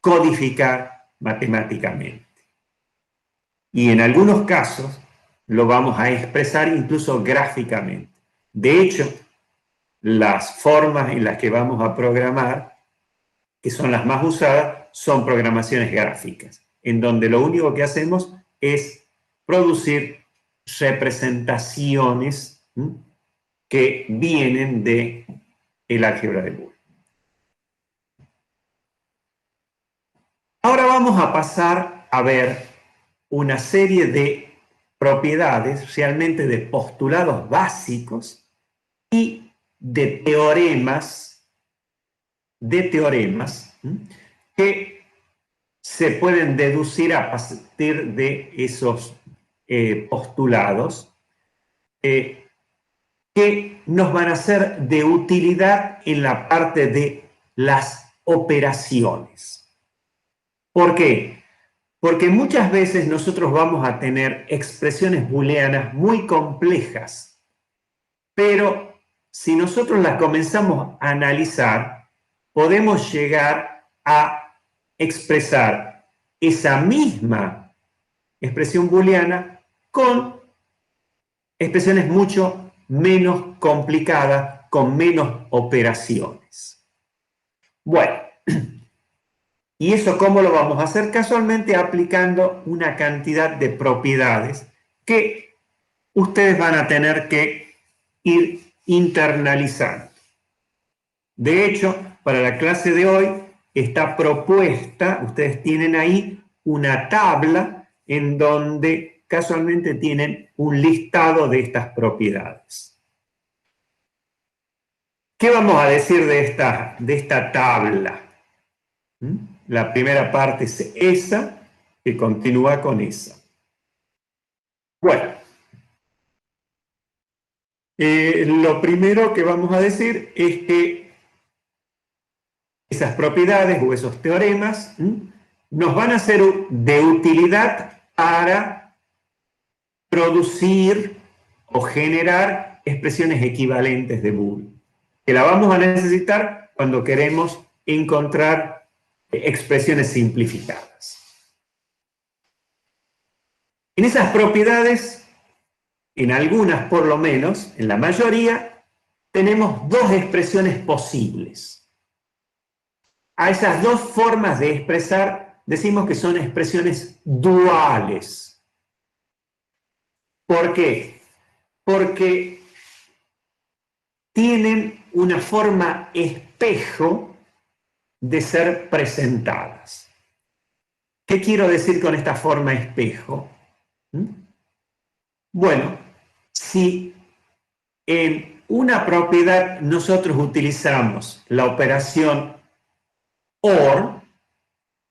codificar matemáticamente. Y en algunos casos lo vamos a expresar incluso gráficamente. De hecho, las formas en las que vamos a programar, que son las más usadas, son programaciones gráficas, en donde lo único que hacemos es producir representaciones que vienen del álgebra de Boole. Ahora vamos a pasar a ver una serie de propiedades, realmente de postulados básicos y de teoremas que se pueden deducir a partir de esos postulados que nos van a ser de utilidad en la parte de las operaciones. ¿Por qué? Porque muchas veces nosotros vamos a tener expresiones booleanas muy complejas, pero si nosotros las comenzamos a analizar, podemos llegar a expresar esa misma expresión booleana con expresiones mucho menos complicadas, con menos operaciones. Bueno, ¿y eso cómo lo vamos a hacer? Casualmente aplicando una cantidad de propiedades que ustedes van a tener que ir internalizando. De hecho, para la clase de hoy está propuesta, ustedes tienen ahí una tabla en donde casualmente tienen un listado de estas propiedades. ¿Qué vamos a decir de esta tabla? La primera parte es esa, que continúa con esa. Bueno, lo primero que vamos a decir es que esas propiedades o esos teoremas nos van a ser de utilidad para producir o generar expresiones equivalentes de Boole, que la vamos a necesitar cuando queremos encontrar expresiones simplificadas. En esas propiedades, en algunas por lo menos, en la mayoría, tenemos dos expresiones posibles. A esas dos formas de expresar decimos que son expresiones duales. ¿Por qué? Porque tienen una forma espejo de ser presentadas. ¿Qué quiero decir con esta forma espejo? Bueno, si en una propiedad nosotros utilizamos la operación OR,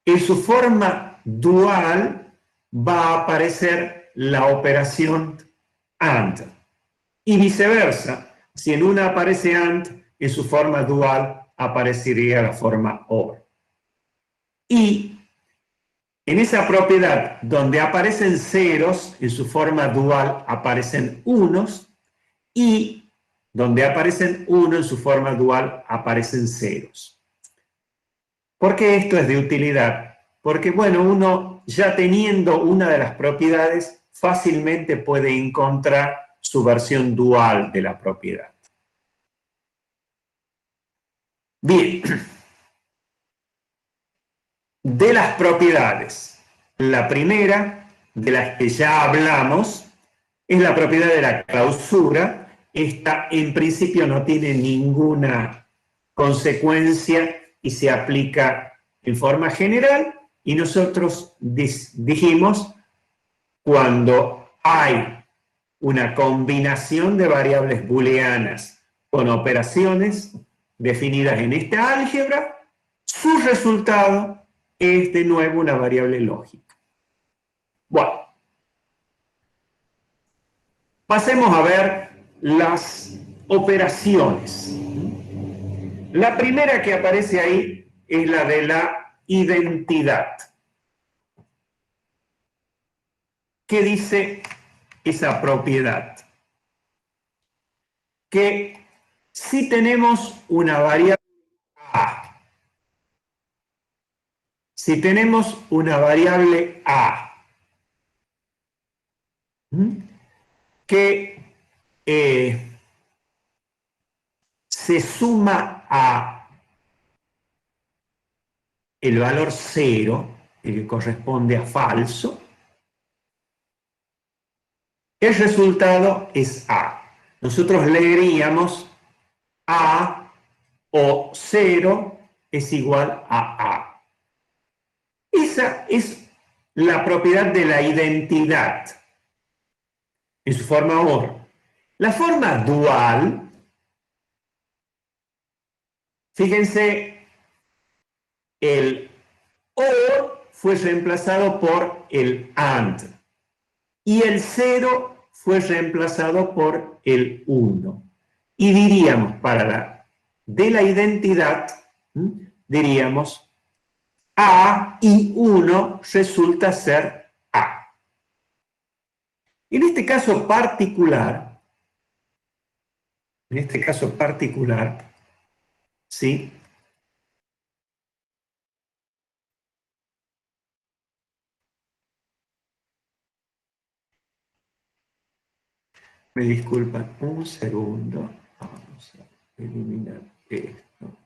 en su forma dual va a aparecer la operación AND. Y viceversa, si en una aparece AND, en su forma dual aparecería la forma OR. Y en esa propiedad donde aparecen ceros, en su forma dual aparecen unos, y donde aparecen uno, en su forma dual aparecen ceros. ¿Por qué esto es de utilidad? Porque, bueno, uno ya teniendo una de las propiedades, fácilmente puede encontrar su versión dual de la propiedad. Bien, de las propiedades, la primera, de las que ya hablamos, es la propiedad de la clausura. Esta, en principio, no tiene ninguna consecuencia y se aplica en forma general, y nosotros dijimos cuando hay una combinación de variables booleanas con operaciones definidas en esta álgebra, su resultado es de nuevo una variable lógica. Bueno, pasemos a ver las operaciones. La primera que aparece ahí es la de la identidad. ¿Qué dice esa propiedad? Que si tenemos una variable A, si tenemos una variable A que se suma a el valor 0, que corresponde a falso, el resultado es A. Nosotros leeríamos A o 0 es igual a A. Esa es la propiedad de la identidad en su forma OR. La forma dual, fíjense, el OR fue reemplazado por el AND y el 0 fue reemplazado por el 1. Y diríamos, de la identidad, diríamos A y 1 resulta ser A. En este caso particular, ¿sí? Me disculpan un segundo. Vamos a eliminar esto.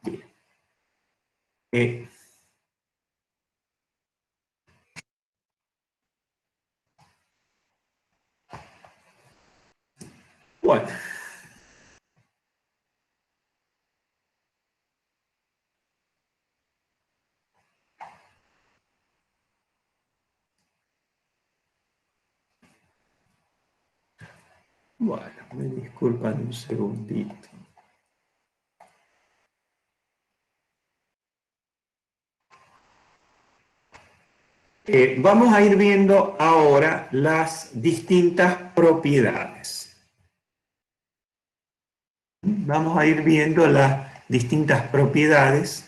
Bien. Bueno. Bueno, me disculpan un segundito. Vamos a ir viendo ahora las distintas propiedades. Vamos a ir viendo las distintas propiedades.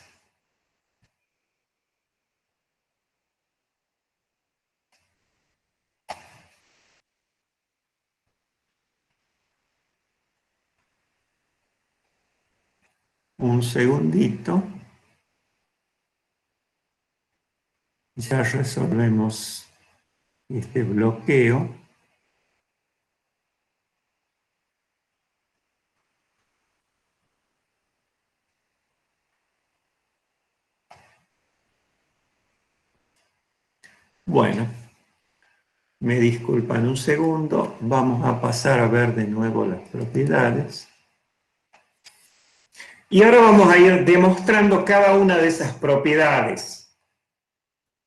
Un segundito. Ya resolvemos este bloqueo. Bueno, me disculpan un segundo. Vamos a pasar a ver de nuevo las propiedades. Y ahora vamos a ir demostrando cada una de esas propiedades,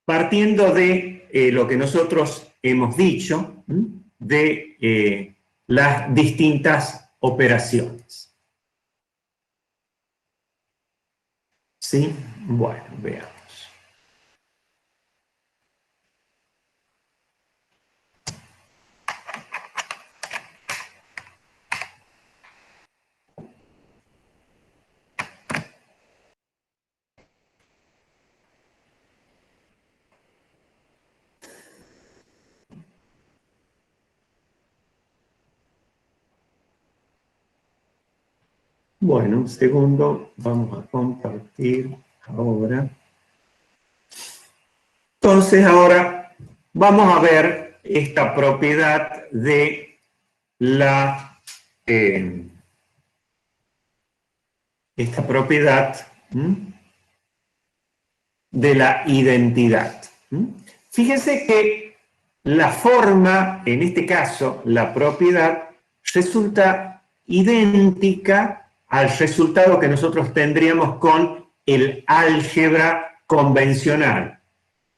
partiendo de lo que nosotros hemos dicho, de las distintas operaciones. ¿Sí? Bueno, veamos. Bueno, un segundo, vamos a compartir ahora. Entonces ahora vamos a ver esta propiedad de la de la identidad. Fíjense que la forma, en este caso, la propiedad, resulta idéntica al resultado que nosotros tendríamos con el álgebra convencional.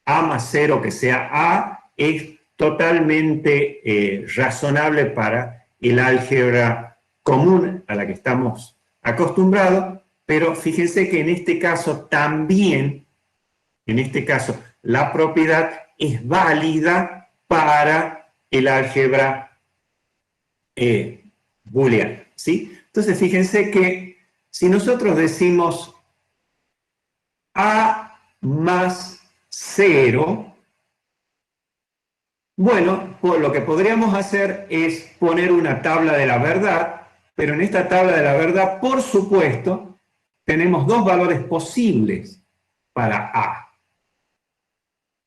A más 0 que sea A es totalmente razonable para el álgebra común a la que estamos acostumbrados, pero fíjense que en este caso también, la propiedad es válida para el álgebra booleano, ¿sí? Entonces fíjense que si nosotros decimos A más 0, bueno, pues lo que podríamos hacer es poner una tabla de la verdad, pero en esta tabla de la verdad, por supuesto, tenemos dos valores posibles para A.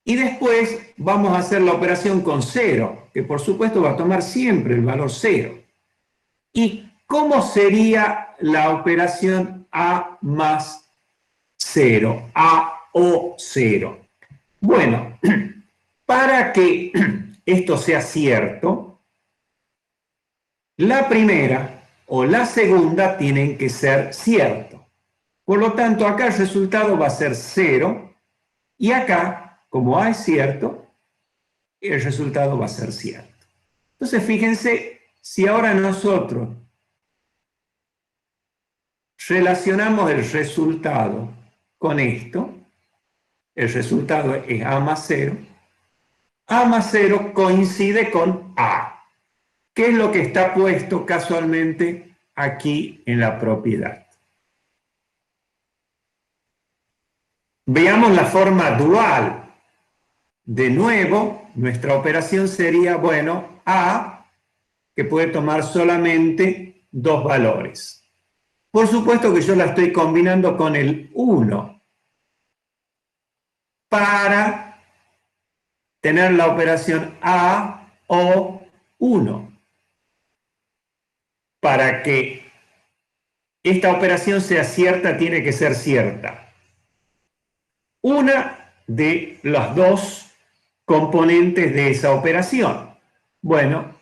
Y después vamos a hacer la operación con 0, que por supuesto va a tomar siempre el valor 0. ¿Y cómo sería la operación A más 0? A o 0. Bueno, para que esto sea cierto, la primera o la segunda tienen que ser cierto. Por lo tanto, acá el resultado va a ser 0 y acá, como A es cierto, el resultado va a ser cierto. Entonces, fíjense, si ahora nosotros relacionamos el resultado con esto, el resultado es A más 0, A más 0 coincide con A, que es lo que está puesto casualmente aquí en la propiedad. Veamos la forma dual. De nuevo, nuestra operación sería, bueno, A, que puede tomar solamente dos valores. Por supuesto que yo la estoy combinando con el 1 para tener la operación A o 1. Para que esta operación sea cierta, tiene que ser cierta una de las dos componentes de esa operación. Bueno,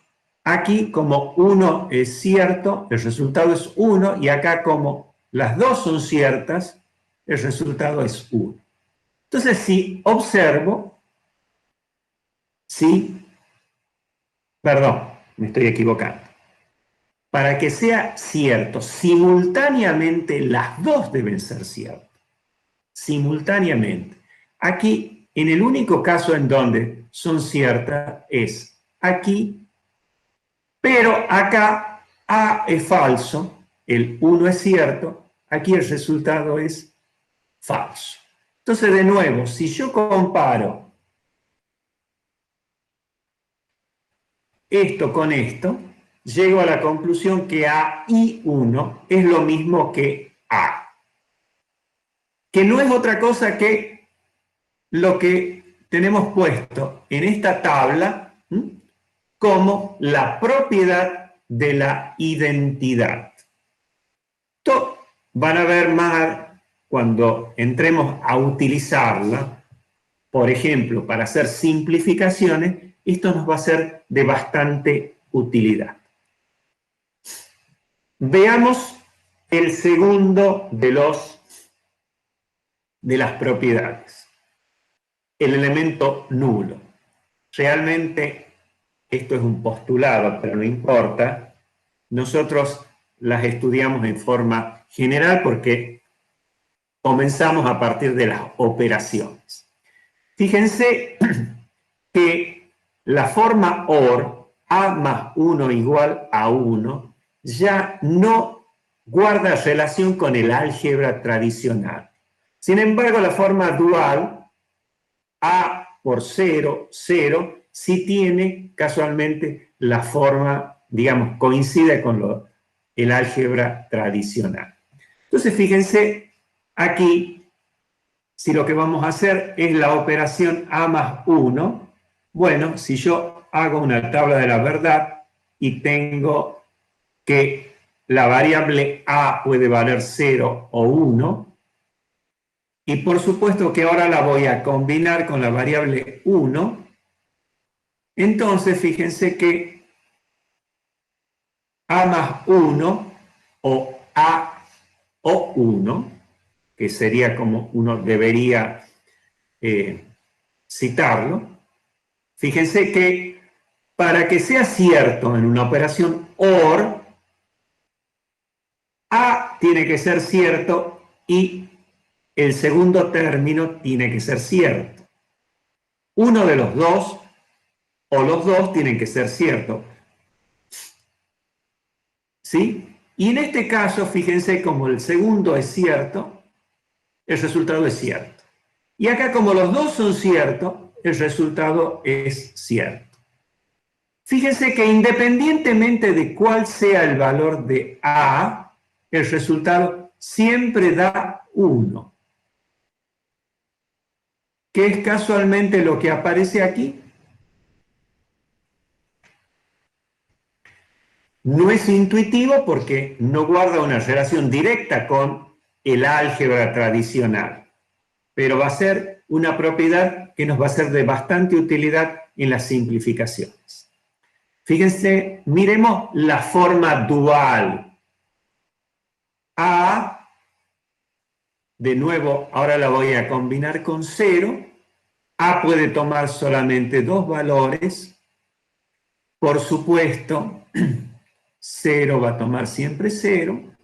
aquí como 1 es cierto, el resultado es 1, y acá como las dos son ciertas, el resultado es 1. Entonces, si observo, perdón, me estoy equivocando. Para que sea cierto, simultáneamente las dos deben ser ciertas. Simultáneamente. Aquí, en el único caso en donde son ciertas es aquí, pero acá A es falso, el 1 es cierto, aquí el resultado es falso. Entonces, de nuevo, si yo comparo esto con esto, llego a la conclusión que A y 1 es lo mismo que A, que no es otra cosa que lo que tenemos puesto en esta tabla como la propiedad de la identidad. Esto van a ver más cuando entremos a utilizarla, por ejemplo, para hacer simplificaciones, esto nos va a ser de bastante utilidad. Veamos el segundo de las propiedades, el elemento nulo. Realmente esto es un postulado, pero no importa. Nosotros las estudiamos en forma general porque comenzamos a partir de las operaciones. Fíjense que la forma OR, A más 1 igual a 1, ya no guarda relación con el álgebra tradicional. Sin embargo, la forma dual, A por 0, 0, sí tiene casualmente la forma, digamos, coincide con el álgebra tradicional. Entonces, fíjense aquí, si lo que vamos a hacer es la operación A más 1, bueno, si yo hago una tabla de la verdad y tengo que la variable A puede valer 0 o 1, y por supuesto que ahora la voy a combinar con la variable 1, entonces fíjense que A más 1 o A o 1, que sería como uno debería citarlo, fíjense que para que sea cierto en una operación OR, A tiene que ser cierto y el segundo término tiene que ser cierto. Uno de los dos o los dos tienen que ser ciertos. ¿Sí? Y en este caso, fíjense, como el segundo es cierto, el resultado es cierto. Y acá, como los dos son ciertos, el resultado es cierto. Fíjense que independientemente de cuál sea el valor de A, el resultado siempre da 1, que es casualmente lo que aparece aquí. No es intuitivo porque no guarda una relación directa con el álgebra tradicional, pero va a ser una propiedad que nos va a ser de bastante utilidad en las simplificaciones. Fíjense, miremos la forma dual. A, de nuevo, ahora la voy a combinar con 0. A puede tomar solamente dos valores. Por supuesto, 0 va a tomar siempre 0.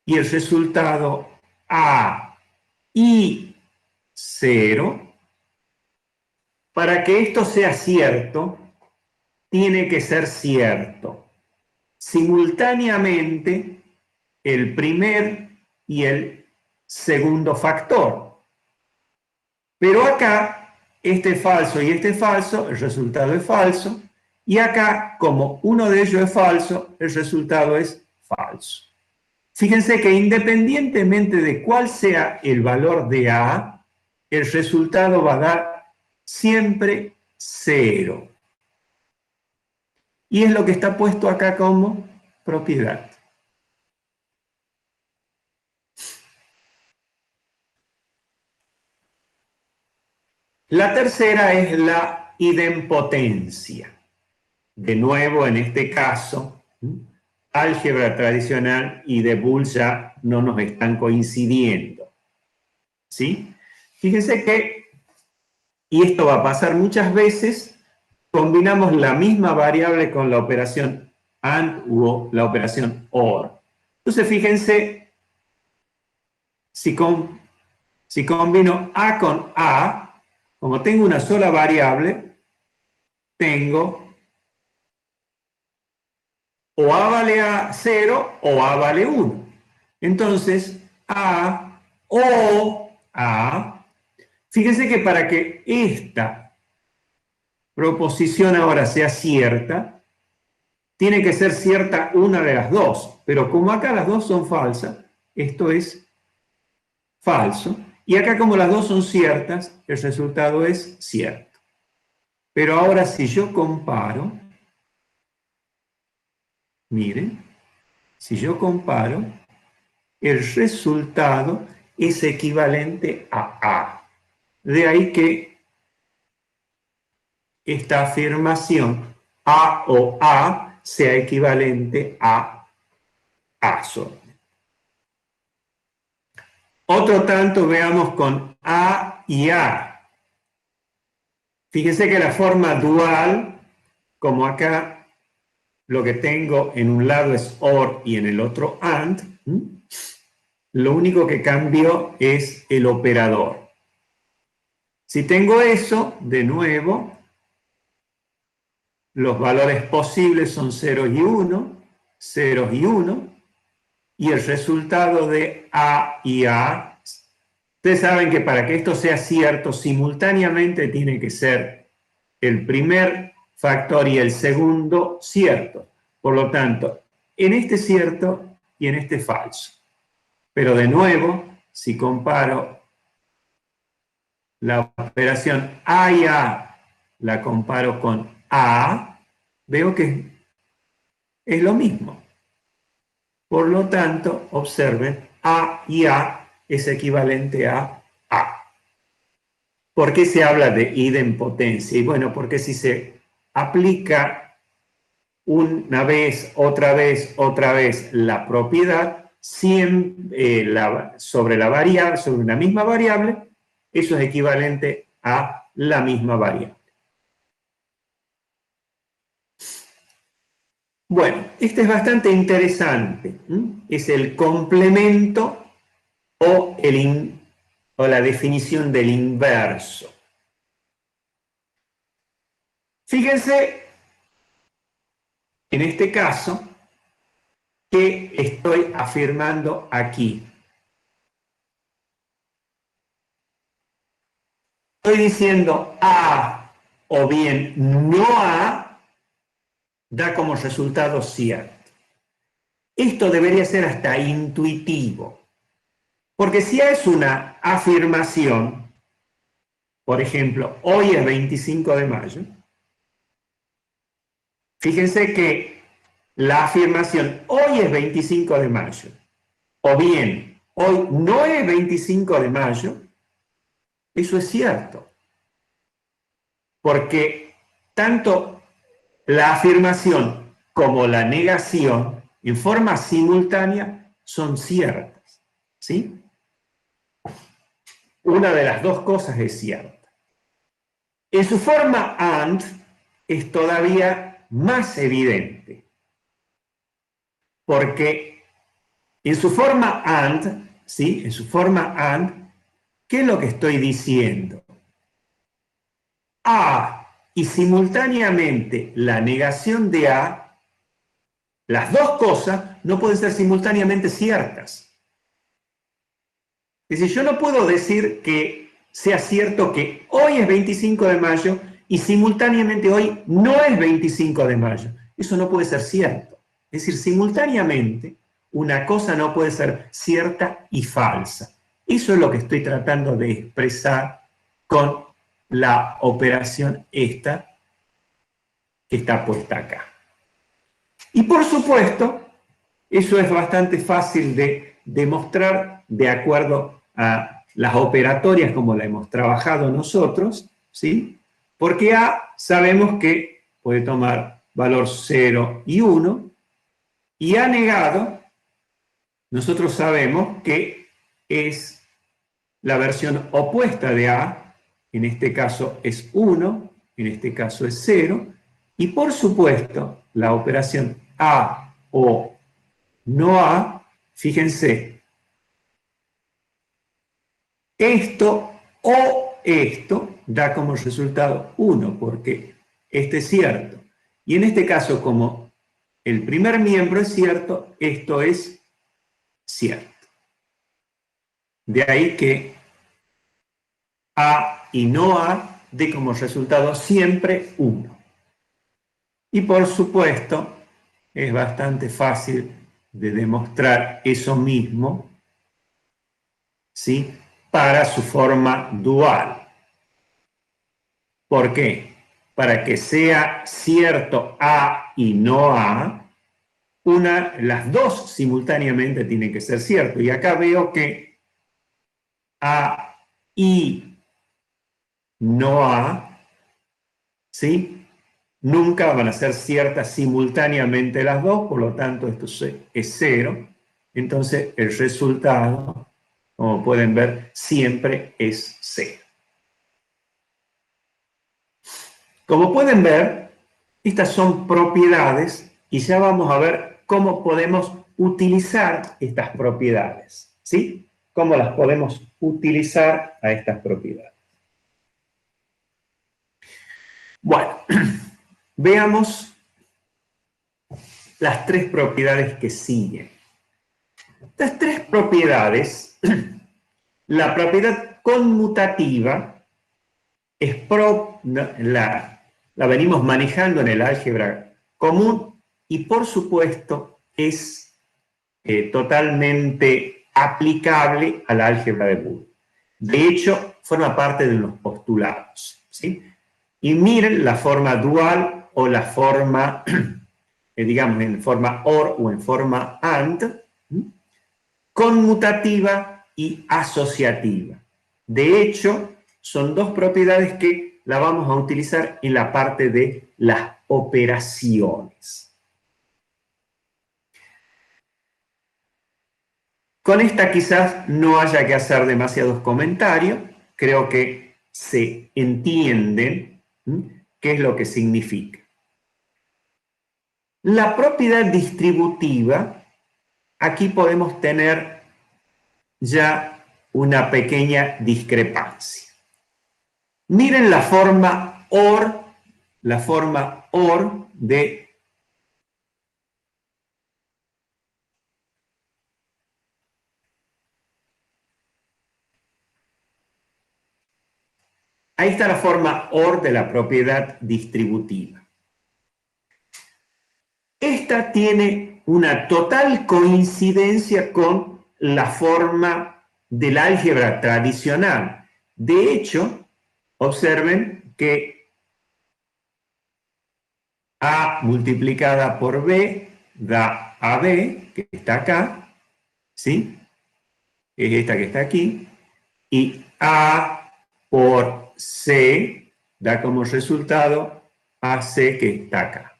Y el resultado A y 0, para que esto sea cierto, tiene que ser cierto simultáneamente el primer y el segundo factor. Pero acá, este es falso y este es falso, el resultado es falso. Y acá, como uno de ellos es falso, el resultado es falso. Fíjense que independientemente de cuál sea el valor de A, el resultado va a dar siempre 0. Y es lo que está puesto acá como propiedad. La tercera es la idempotencia. de nuevo, en este caso, álgebra tradicional y de Boole ya no nos están coincidiendo. ¿Sí? Fíjense que, y esto va a pasar muchas veces, combinamos la misma variable con la operación AND o la operación OR. Entonces, fíjense, si combino A con A, como tengo una sola variable, tengo o A vale a 0 o A vale 1. Entonces, A o A, fíjense que para que esta proposición ahora sea cierta, tiene que ser cierta una de las dos, pero como acá las dos son falsas, esto es falso, y acá como las dos son ciertas, el resultado es cierto. Pero ahora si yo comparo, miren, si yo comparo, el resultado es equivalente a A. De ahí que esta afirmación A o A sea equivalente a A solo. Otro tanto veamos con A y A. Fíjense que la forma dual, como acá lo que tengo en un lado es OR y en el otro AND, lo único que cambió es el operador. Si tengo eso, de nuevo, los valores posibles son 0 y 1, 0 y 1, y el resultado de A y A, ustedes saben que para que esto sea cierto, simultáneamente tiene que ser el primer factor y el segundo cierto. Por lo tanto, en este cierto y en este falso. Pero de nuevo, si comparo la operación A y A, la comparo con A, veo que es lo mismo. Por lo tanto, observen, A y A es equivalente a A. ¿Por qué se habla de idempotencia? Y bueno, porque si se aplica una vez, otra vez la propiedad sobre la variable, sobre una misma variable, eso es equivalente a la misma variable. Bueno, este es bastante interesante. Es el complemento o la definición del inverso. Fíjense, en este caso, que estoy afirmando aquí. Estoy diciendo A o bien no A, da como resultado cierto. Esto debería ser hasta intuitivo, porque si es una afirmación, por ejemplo, hoy es 25 de mayo, fíjense que la afirmación hoy es 25 de mayo, o bien hoy no es 25 de mayo, eso es cierto, porque tanto la afirmación como la negación en forma simultánea son ciertas, ¿sí? Una de las dos cosas es cierta. En su forma AND es todavía más evidente, porque en su forma AND, ¿sí? En su forma AND, ¿qué es lo que estoy diciendo? A y simultáneamente la negación de A, las dos cosas no pueden ser simultáneamente ciertas. Es decir, yo no puedo decir que sea cierto que hoy es 25 de mayo y simultáneamente hoy no es 25 de mayo. Eso no puede ser cierto. Es decir, simultáneamente una cosa no puede ser cierta y falsa. Eso es lo que estoy tratando de expresar con la operación esta que está puesta acá. Y por supuesto, eso es bastante fácil de demostrar de acuerdo a las operatorias como la hemos trabajado nosotros, ¿sí? Porque A sabemos que puede tomar valor 0 y 1, y A negado, nosotros sabemos que es la versión opuesta de A, en este caso es 1, en este caso es 0, y por supuesto, la operación A o no A, fíjense, esto o esto da como resultado 1, porque este es cierto. Y en este caso, como el primer miembro es cierto, esto es cierto. De ahí que A y no A dé como resultado siempre 1. Y por supuesto, es bastante fácil de demostrar eso mismo, ¿sí?, para su forma dual. ¿Por qué? Para que sea cierto A y no A, las dos simultáneamente tienen que ser cierto. Y acá veo que A y no A, ¿sí?, nunca van a ser ciertas simultáneamente las dos, por lo tanto esto es 0. Entonces el resultado, como pueden ver, siempre es 0. Como pueden ver, estas son propiedades y ya vamos a ver cómo podemos utilizar estas propiedades, ¿sí? Cómo las podemos utilizar a estas propiedades. Bueno, veamos las tres propiedades que siguen. Estas tres propiedades, la propiedad conmutativa la venimos manejando en el álgebra común y por supuesto es totalmente aplicable al álgebra de Boole. De hecho, forma parte de los postulados, ¿sí? Y miren la forma dual o la forma, digamos, en forma OR o en forma AND, conmutativa y asociativa. De hecho, son dos propiedades que la vamos a utilizar en la parte de las operaciones. Con esta quizás no haya que hacer demasiados comentarios, creo que se entienden qué es lo que significa. La propiedad distributiva, aquí podemos tener ya una pequeña discrepancia. Miren la forma OR de ahí está la forma OR de la propiedad distributiva. Esta tiene una total coincidencia con la forma del álgebra tradicional. De hecho, observen que A multiplicada por B da AB, que está acá, ¿sí? Es esta que está aquí, y A por C da como resultado AC, que está acá.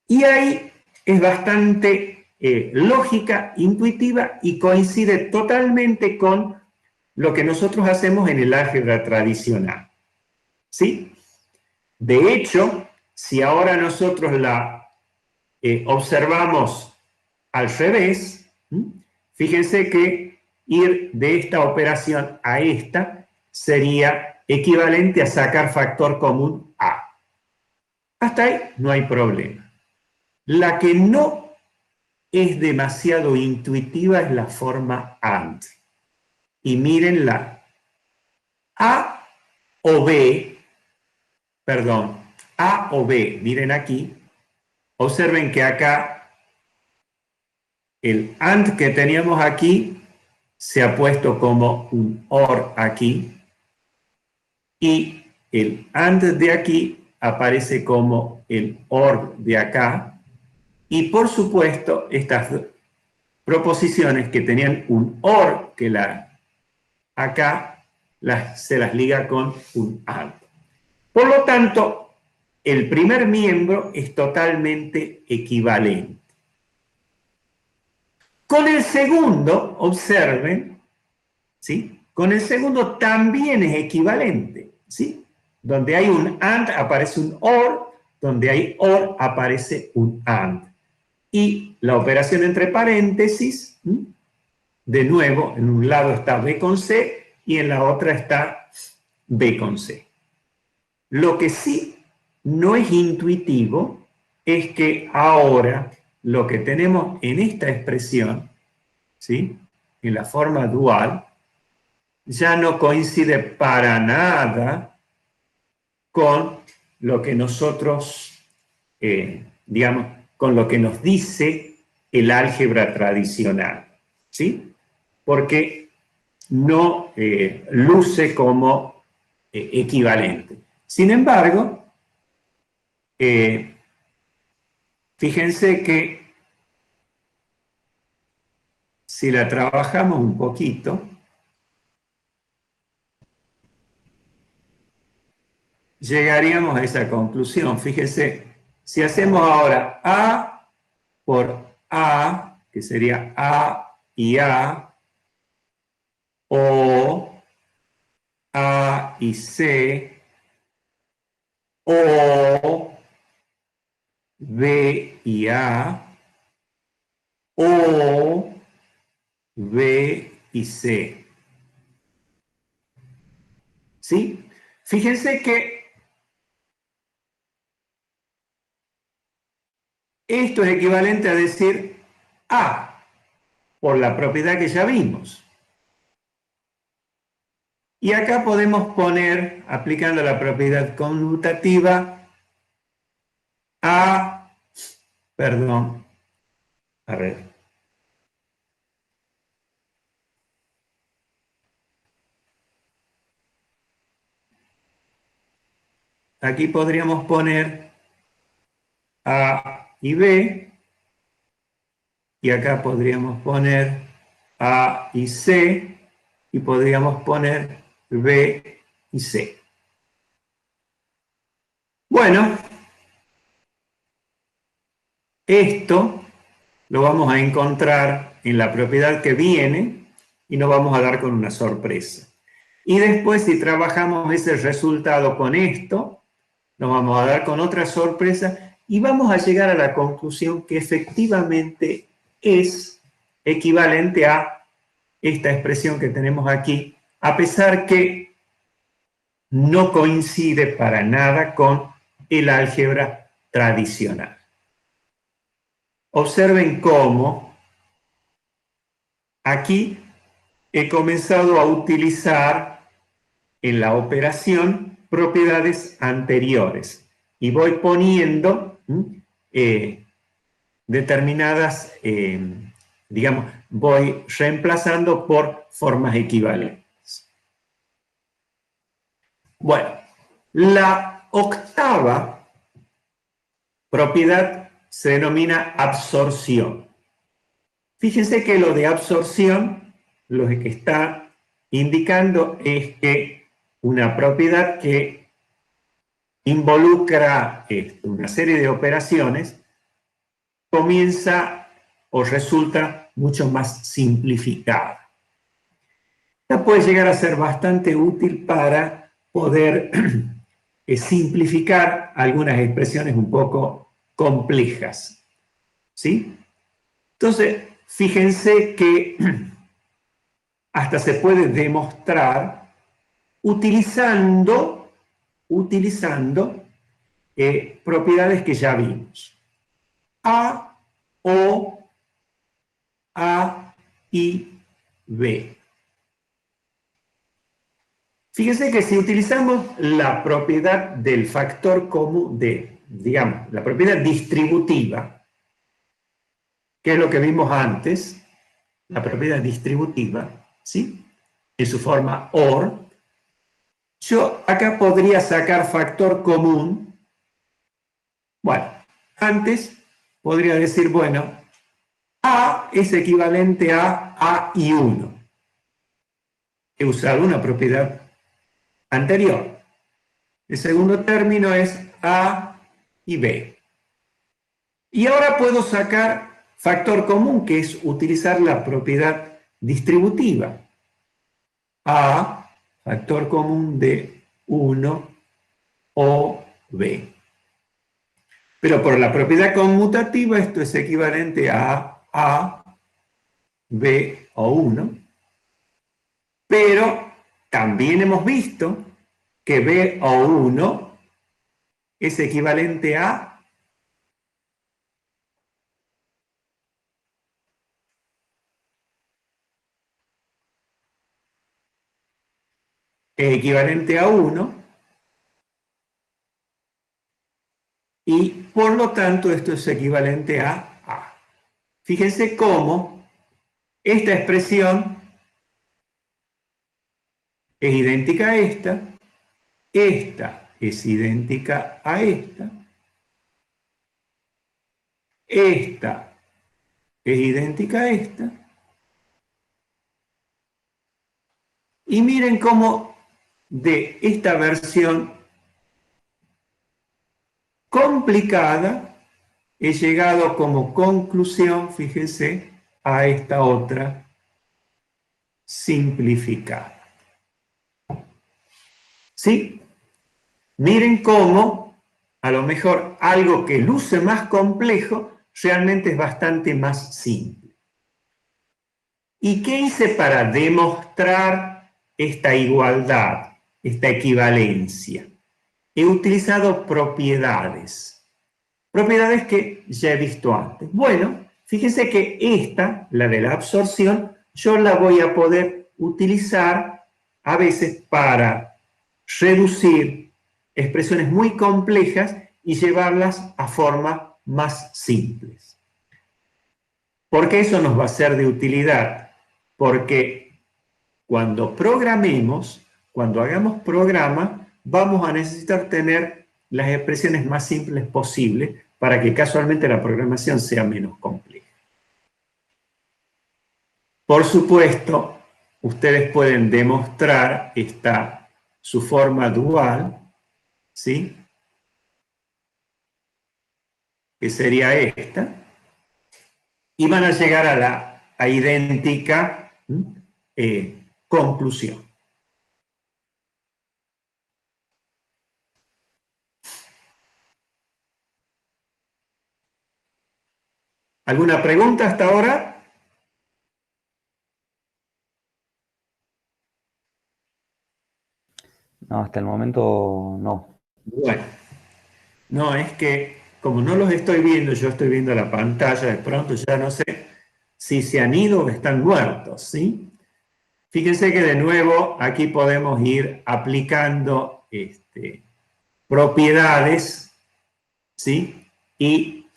Y ahí es bastante lógica, intuitiva y coincide totalmente con lo que nosotros hacemos en el álgebra tradicional, ¿sí? De hecho, si ahora nosotros la observamos al revés, fíjense que ir de esta operación a esta sería equivalente a sacar factor común A. Hasta ahí no hay problema. La que no es demasiado intuitiva es la forma AND. Y mírenla. A o B, perdón, A o B, miren aquí, observen que acá el AND que teníamos aquí se ha puesto como un OR aquí y el AND de aquí aparece como el OR de acá y por supuesto estas proposiciones que tenían un OR que acá se las liga con un AND. Por lo tanto, el primer miembro es totalmente equivalente. Con el segundo, observen, ¿sí? Con el segundo también es equivalente, ¿sí? Donde hay un AND aparece un OR, donde hay OR aparece un AND. Y la operación entre paréntesis, de nuevo, en un lado está B con C y en la otra está B con C. Lo que sí no es intuitivo es que ahora lo que tenemos en esta expresión, ¿sí? En la forma dual, ya no coincide para nada con lo que nosotros, digamos, con lo que nos dice el álgebra tradicional, ¿sí? Porque no luce como equivalente. Sin embargo, fíjense que si la trabajamos un poquito, llegaríamos a esa conclusión. Fíjense, si hacemos ahora A por A, que sería A y A, o A y C, o B y A, o B y C. ¿Sí? Fíjense que esto es equivalente a decir A, por la propiedad que ya vimos. Y acá podemos poner, aplicando la propiedad conmutativa, A, perdón, a ver. Aquí podríamos poner A y B, y acá podríamos poner A y C, y podríamos poner B y C. Bueno, esto lo vamos a encontrar en la propiedad que viene y nos vamos a dar con una sorpresa. Y después, si trabajamos ese resultado con esto, nos vamos a dar con otra sorpresa y vamos a llegar a la conclusión que efectivamente es equivalente a esta expresión que tenemos aquí, a pesar que no coincide para nada con el álgebra tradicional. Observen cómo aquí he comenzado a utilizar en la operación propiedades anteriores y voy poniendo determinadas, digamos, voy reemplazando por formas equivalentes. Bueno, la octava propiedad se denomina absorción. Fíjense que lo de absorción, lo que está indicando es que una propiedad que involucra una serie de operaciones comienza o resulta mucho más simplificada. Esta puede llegar a ser bastante útil para poder simplificar algunas expresiones un poco complejas. ¿Sí? Entonces, fíjense que hasta se puede demostrar utilizando propiedades que ya vimos. A, O, A y B. Fíjense que si utilizamos la propiedad del factor común digamos, la propiedad distributiva, que es lo que vimos antes, la propiedad distributiva, ¿sí? En su forma OR, yo acá podría sacar factor común. Bueno, antes podría decir, bueno, A es equivalente a A y 1. He usado una propiedad anterior. El segundo término es A y B. Y ahora puedo sacar factor común, que es utilizar la propiedad distributiva. A, factor común de 1 o B. Pero por la propiedad conmutativa esto es equivalente a, B o 1. Pero también hemos visto que B o 1 es equivalente a es equivalente a 1 y por lo tanto esto es equivalente a A. Fíjense cómo esta expresión es idéntica a esta es idéntica a esta es idéntica a esta, y miren cómo de esta versión complicada he llegado como conclusión, fíjense, a esta otra simplificada. ¿Sí? Miren cómo, a lo mejor, algo que luce más complejo, realmente es bastante más simple. ¿Y qué hice para demostrar esta igualdad, esta equivalencia? He utilizado propiedades. Propiedades que ya he visto antes. Bueno, fíjense que esta, la de la absorción, yo la voy a poder utilizar a veces para reducir expresiones muy complejas y llevarlas a formas más simples. ¿Por qué eso nos va a ser de utilidad? Porque cuando programemos, cuando hagamos programa, vamos a necesitar tener las expresiones más simples posibles para que casualmente la programación sea menos compleja. Por supuesto, ustedes pueden demostrar su forma dual, ¿sí? Que sería esta, y van a llegar a la idéntica conclusión. ¿Alguna pregunta hasta ahora? No, hasta el momento no. Bueno, no, es que como no los estoy viendo, yo estoy viendo la pantalla, de pronto ya no sé si se han ido o están muertos, ¿sí? Fíjense que de nuevo aquí podemos ir aplicando propiedades, ¿sí? Y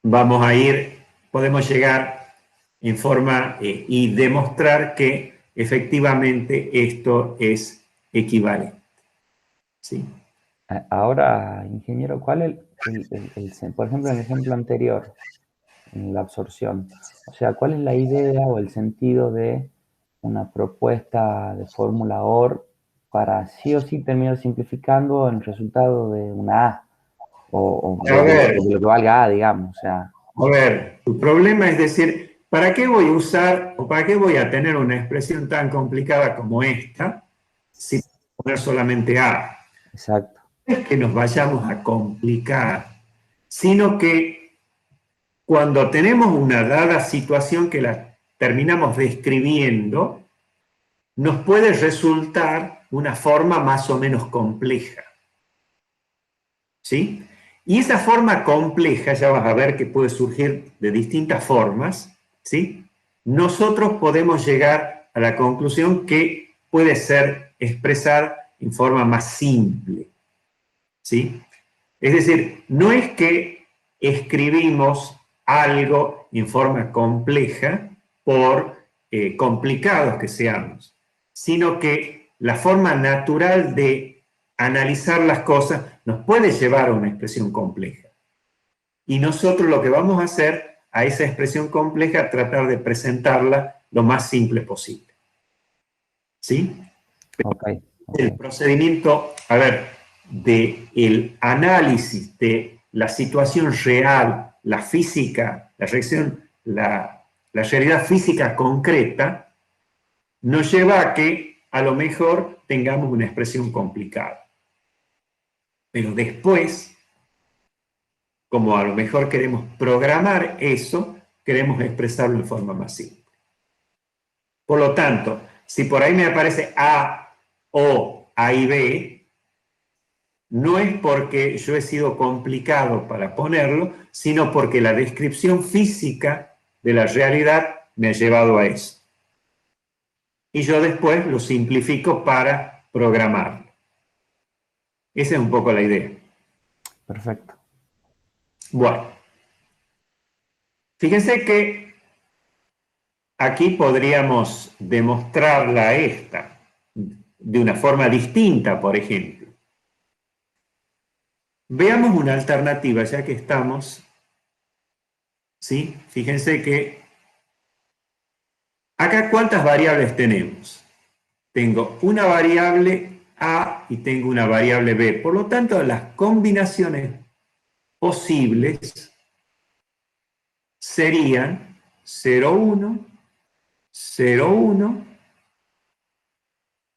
vamos a ir, podemos llegar en forma y demostrar que efectivamente esto es equivalente, ¿sí? Ahora, ingeniero, ¿cuál es por ejemplo, en el ejemplo anterior, en la absorción? O sea, ¿cuál es la idea o el sentido de una propuesta de fórmula OR para sí o sí terminar simplificando el resultado de una A o A ver, de lo que valga A, digamos? O sea, tu problema es decir, ¿para qué voy a usar o para qué voy a tener una expresión tan complicada como esta si puedo poner solamente A? exacto. No es que nos vayamos a complicar, sino que cuando tenemos una dada situación que la terminamos describiendo, nos puede resultar una forma más o menos compleja. ¿Sí? Y esa forma compleja, ya vas a ver que puede surgir de distintas formas, ¿sí? Nosotros podemos llegar a la conclusión que puede ser expresada en forma más simple, ¿sí? Es decir, no es que escribimos algo en forma compleja por complicados que seamos, sino que la forma natural de analizar las cosas nos puede llevar a una expresión compleja. Y nosotros lo que vamos a hacer a esa expresión compleja, tratar de presentarla lo más simple posible. ¿Sí? Ok, ok. El procedimiento, a ver, del análisis de la situación real, la física, la realidad física concreta, nos lleva a que a lo mejor tengamos una expresión complicada. Pero después, como a lo mejor queremos programar eso, queremos expresarlo en forma más simple. Por lo tanto, si por ahí me aparece A, O, A y B, no es porque yo he sido complicado para ponerlo, sino porque la descripción física de la realidad me ha llevado a eso. Y yo después lo simplifico para programarlo. Esa es un poco la idea. Perfecto. Bueno, fíjense que aquí podríamos demostrarla esta de una forma distinta, por ejemplo. Veamos una alternativa, ya que estamos, ¿sí? Fíjense que acá, ¿cuántas variables tenemos? Tengo una variable A y tengo una variable B. Por lo tanto, las combinaciones posibles serían 0, 1, 0, 1.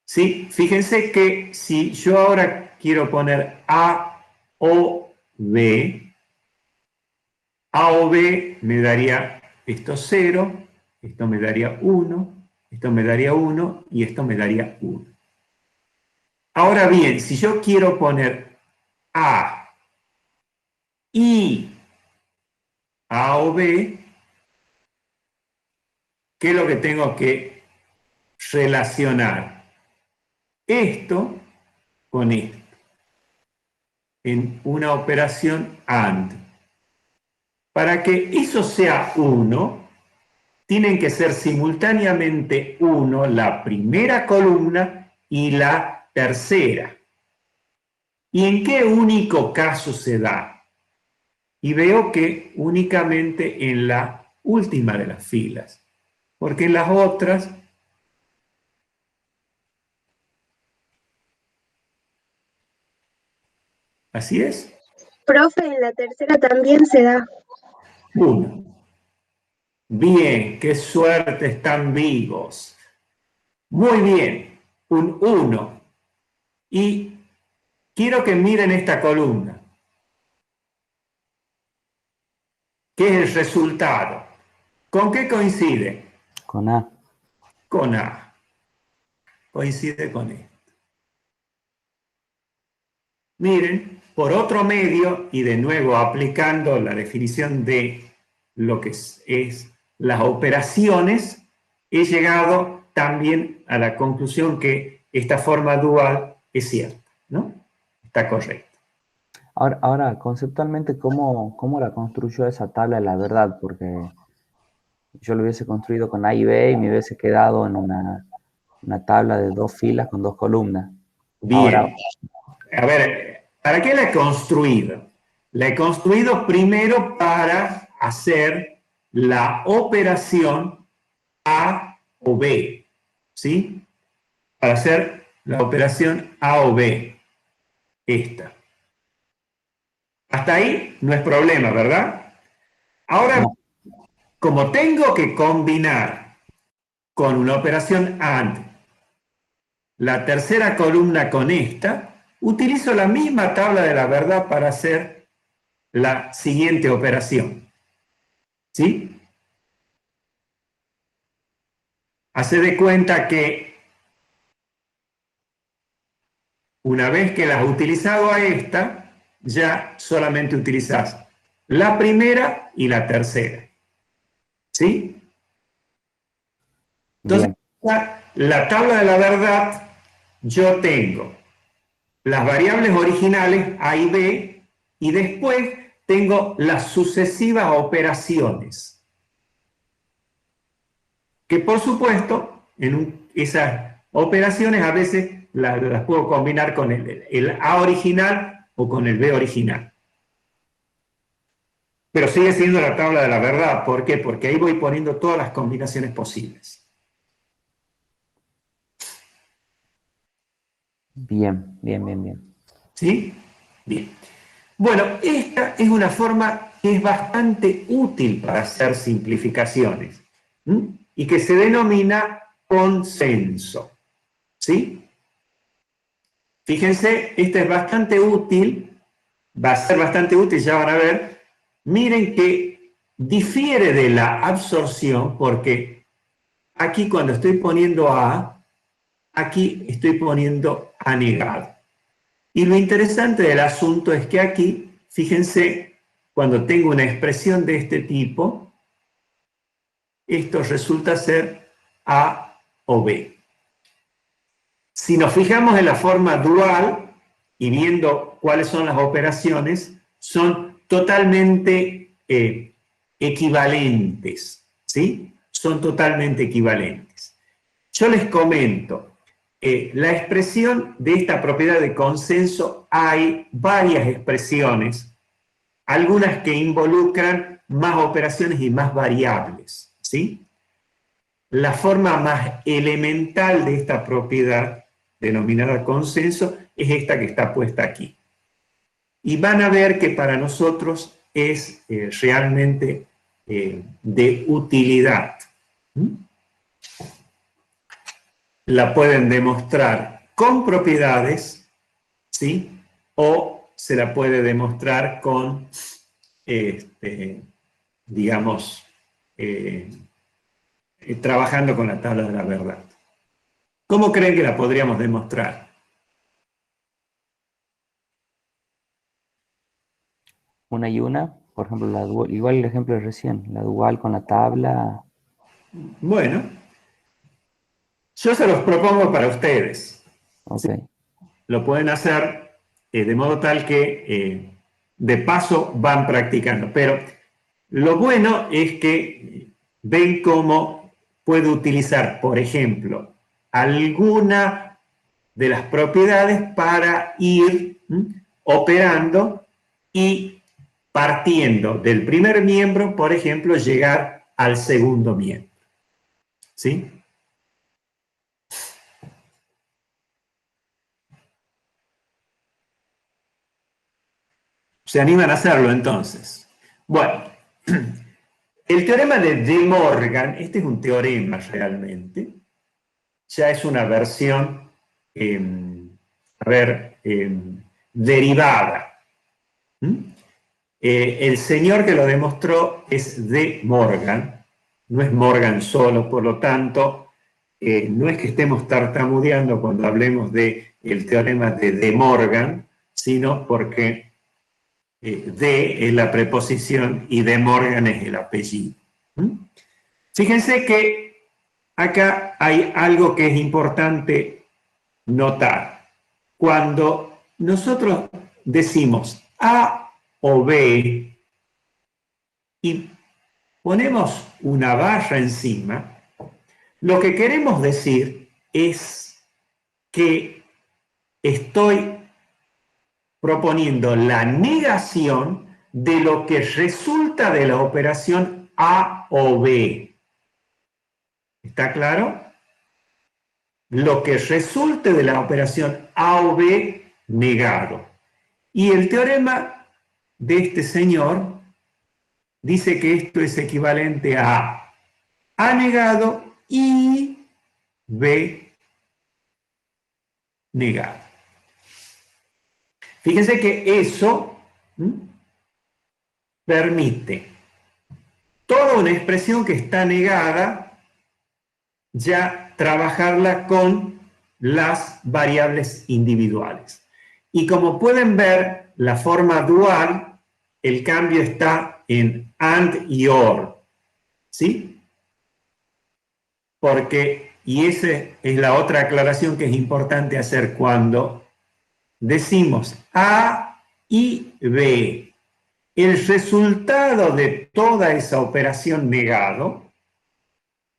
¿Sí? Fíjense que si yo ahora quiero poner A o B, A o B me daría esto 0, esto me daría 1, esto me daría 1 y esto me daría 1. Ahora bien, si yo quiero poner A y A o B, ¿qué es lo que tengo que relacionar? Esto con esto, en una operación AND. Para que eso sea 1, tienen que ser simultáneamente 1 la primera columna y la tercera. ¿Y en qué único caso se da? Y veo que únicamente en la última de las filas, porque en las otras, ¿así es? Profe, en la tercera también se da. 1. Bien, qué suerte, están vivos. Muy bien, un 1. Y quiero que miren esta columna. ¿Qué es el resultado? ¿Con qué coincide? Con A. Con A. Coincide con esto. Miren, por otro medio, y de nuevo aplicando la definición de lo que es las operaciones, he llegado también a la conclusión que esta forma dual es cierta, ¿no? Está correcta. Ahora conceptualmente, ¿cómo la construyó esa tabla de la verdad? Porque yo lo hubiese construido con A y B y me hubiese quedado en una tabla de 2 filas con 2 columnas. Bien. Ahora, A ver, ¿para qué la he construido? La he construido primero para hacer la operación A o B, ¿sí? Para hacer la operación A o B, esta. Hasta ahí no es problema, ¿verdad? Ahora, no. como tengo que combinar con una operación AND la tercera columna con esta, utilizo la misma tabla de la verdad para hacer la siguiente operación. ¿Sí? Hace de cuenta que una vez que la has utilizado a esta, ya solamente utilizas la primera y la tercera. ¿Sí? Entonces, Bien. la tabla de la verdad, yo tengo las variables originales A y B, y después tengo las sucesivas operaciones, que por supuesto, esas operaciones a veces las puedo combinar con el A original o con el B original. Pero sigue siendo la tabla de la verdad. ¿Por qué? Porque ahí voy poniendo todas las combinaciones posibles. Bien, bien, bien, bien. ¿Sí? Bien. Bueno, esta es una forma que es bastante útil para hacer simplificaciones, ¿m? Y que se denomina consenso. ¿Sí? Fíjense, esta es bastante útil, va a ser bastante útil, ya van a ver. Miren que difiere de la absorción porque aquí cuando estoy poniendo A, aquí estoy poniendo A negado. Y lo interesante del asunto es que aquí, fíjense, cuando tengo una expresión de este tipo, esto resulta ser A o B. Si nos fijamos en la forma dual y viendo cuáles son las operaciones, son totalmente equivalentes, ¿sí? Son totalmente equivalentes. Yo les comento, la expresión de esta propiedad de consenso, hay varias expresiones, algunas que involucran más operaciones y más variables, ¿sí? La forma más elemental de esta propiedad, denominada consenso, es esta que está puesta aquí. Y van a ver que para nosotros es realmente de utilidad. La pueden demostrar con propiedades, ¿sí? O se la puede demostrar con, digamos, trabajando con la tabla de la verdad. ¿Cómo creen que la podríamos demostrar? Una y una, por ejemplo, la dual, igual el ejemplo de recién, la dual con la tabla. Bueno, yo se los propongo para ustedes. Ok. Lo pueden hacer de modo tal que de paso van practicando. Pero lo bueno es que ven cómo puedo utilizar, por ejemplo, alguna de las propiedades para ir operando y partiendo del primer miembro, por ejemplo, llegar al segundo miembro. ¿Sí? ¿Se animan a hacerlo entonces? Bueno, el teorema de De Morgan, este es un teorema realmente, ya es una versión, derivada. El señor que lo demostró es De Morgan, no es Morgan solo, por lo tanto, no es que estemos tartamudeando cuando hablemos del teorema de De Morgan, sino porque de es la preposición y De Morgan es el apellido. Fíjense que acá hay algo que es importante notar. Cuando nosotros decimos A o B y ponemos una barra encima, lo que queremos decir es que estoy proponiendo la negación de lo que resulta de la operación A o B. ¿Está claro? Lo que resulte de la operación A o B negado. Y el teorema de este señor dice que esto es equivalente a A negado y B negado. Fíjense que eso permite toda una expresión que está negada, ya trabajarla con las variables individuales. Y como pueden ver, la forma dual, el cambio está en AND y OR, ¿sí? Porque, y esa es la otra aclaración que es importante hacer cuando decimos A y B, el resultado de toda esa operación negado,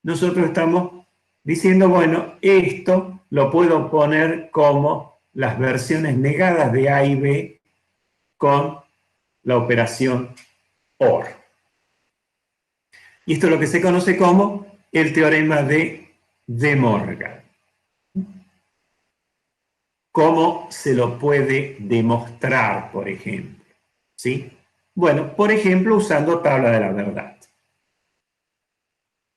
nosotros estamos diciendo, bueno, esto lo puedo poner como las versiones negadas de A y B con la operación OR. Y esto es lo que se conoce como el teorema de De Morgan. ¿cómo se lo puede demostrar, por ejemplo? ¿Sí? Bueno, por ejemplo, usando tabla de la verdad.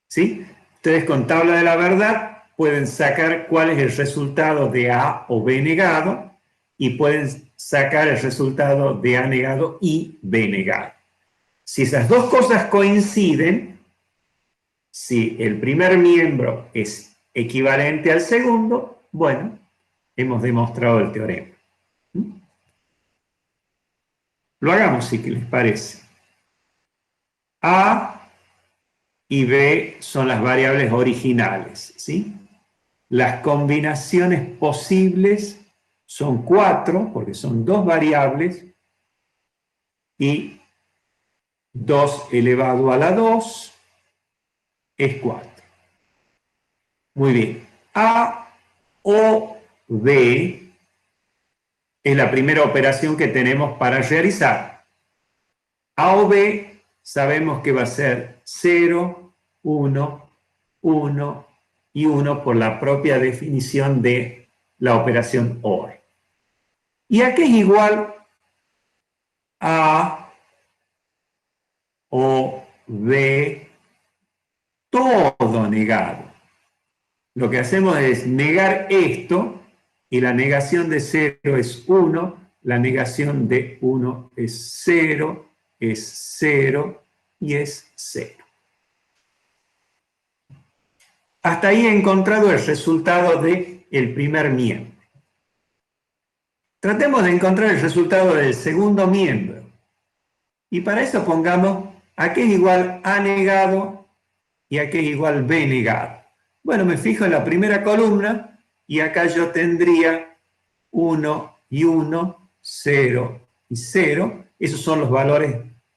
¿Sí? Ustedes con tabla de la verdad pueden sacar cuál es el resultado de A o B negado y pueden sacar el resultado de A negado y B negado. Si esas dos cosas coinciden, si el primer miembro es equivalente al segundo, bueno, hemos demostrado el teorema. Lo hagamos si les parece. A y B son las variables originales, ¿sí? Las combinaciones posibles son 4, porque son dos variables, y 2 elevado a la 2 es 4. Muy bien. A o B es la primera operación que tenemos para realizar. A o B sabemos que va a ser 0, 1, 1 y 1 por la propia definición de la operación OR. ¿Y a qué es igual A o B? Todo negado. Lo que hacemos es negar esto, y la negación de 0 es 1, la negación de 1 es 0 y es 0. Hasta ahí he encontrado el resultado del primer miembro. Tratemos de encontrar el resultado del segundo miembro. Y para eso pongamos a qué es igual A negado y a qué es igual B negado. Bueno, me fijo en la primera columna y acá yo tendría 1 y 1, 0 y 0. Esos son los valores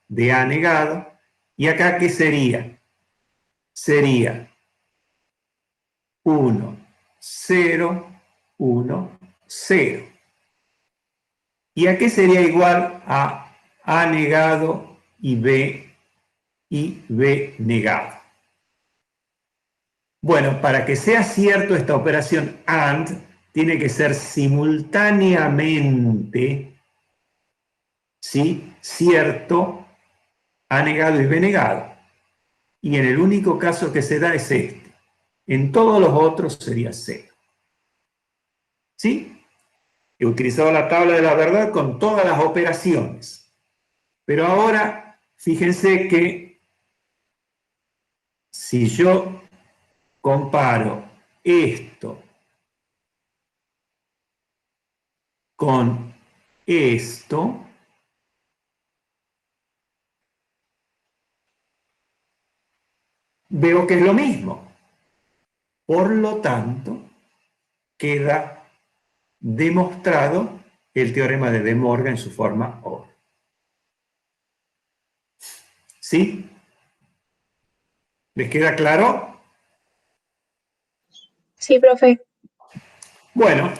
de A negado. ¿Y acá qué sería? Sería 1, 0, 1, 0. ¿Y a qué sería igual a A negado y B negado? Bueno, para que sea cierto esta operación AND, tiene que ser simultáneamente, ¿sí?, cierto A negado y B negado. Y en el único caso que se da es este. En todos los otros sería 0. ¿Sí? He utilizado la tabla de la verdad con todas las operaciones. Pero ahora, fíjense que si yo comparo esto con esto, veo que es lo mismo. Por lo tanto, queda demostrado el teorema de De Morgan en su forma OR. ¿Sí? ¿Les queda claro? Sí, profe. Bueno,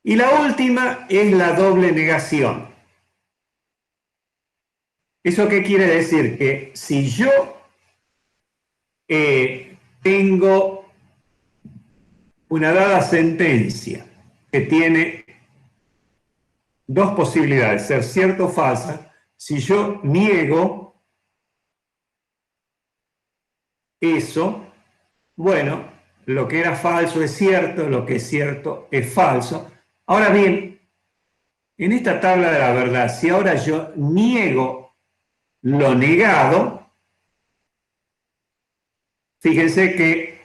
y la última es la doble negación. ¿Eso qué quiere decir? Que si yo tengo una dada sentencia que tiene dos posibilidades, ser cierta o falsa, si yo niego eso, bueno, lo que era falso es cierto, lo que es cierto es falso. Ahora bien, en esta tabla de la verdad, si ahora yo niego lo negado, fíjense que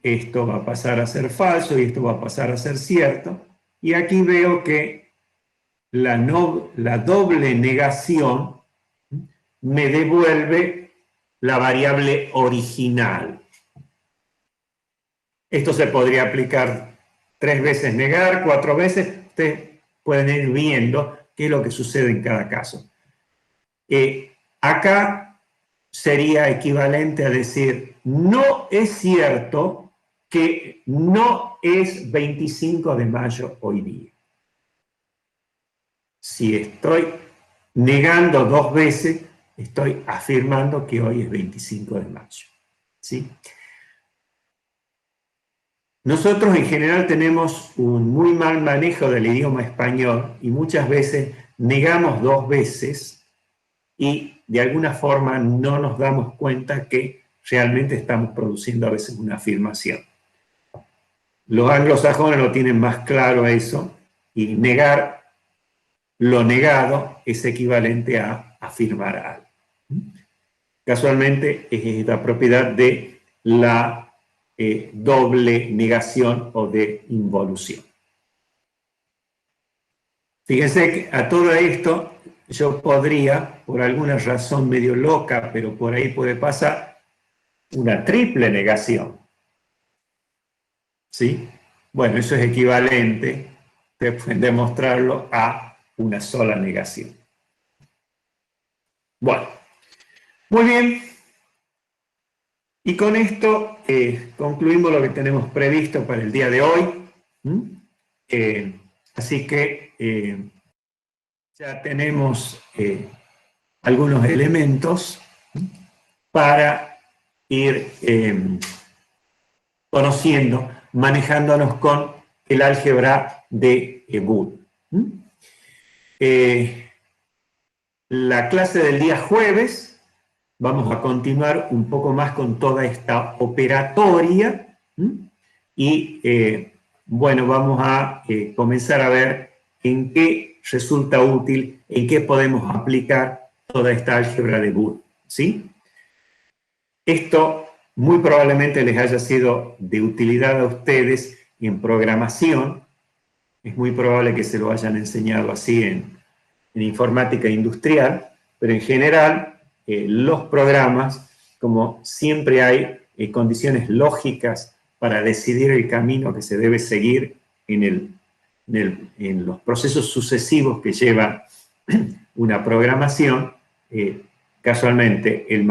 esto va a pasar a ser falso y esto va a pasar a ser cierto. Y aquí veo que la doble negación me devuelve la variable original. Esto se podría aplicar 3 veces negar, 4 veces. Ustedes pueden ir viendo qué es lo que sucede en cada caso. Acá sería equivalente a decir, no es cierto que no es 25 de mayo hoy día. Si estoy negando 2 veces, estoy afirmando que hoy es 25 de mayo. ¿Sí? Nosotros en general tenemos un muy mal manejo del idioma español y muchas veces negamos 2 veces y de alguna forma no nos damos cuenta que realmente estamos produciendo a veces una afirmación. Los anglosajones lo tienen más claro eso y negar lo negado es equivalente a afirmar algo. Casualmente es la propiedad de la doble negación o de involución. Fíjense que a todo esto yo podría, por alguna razón medio loca, pero por ahí puede pasar, una triple negación. ¿Sí? Bueno, eso es equivalente, pueden demostrarlo, a una sola negación. Bueno, muy bien. Y con esto concluimos lo que tenemos previsto para el día de hoy. Así que ya tenemos algunos elementos para ir conociendo, manejándonos con el álgebra de Boole. La clase del día jueves vamos a continuar un poco más con toda esta operatoria y bueno, vamos a comenzar a ver en qué resulta útil, en qué podemos aplicar toda esta álgebra de Boole, ¿sí? Esto muy probablemente les haya sido de utilidad a ustedes en programación, es muy probable que se lo hayan enseñado así en informática industrial, pero en general los programas, como siempre hay condiciones lógicas para decidir el camino que se debe seguir en los procesos sucesivos que lleva una programación, casualmente el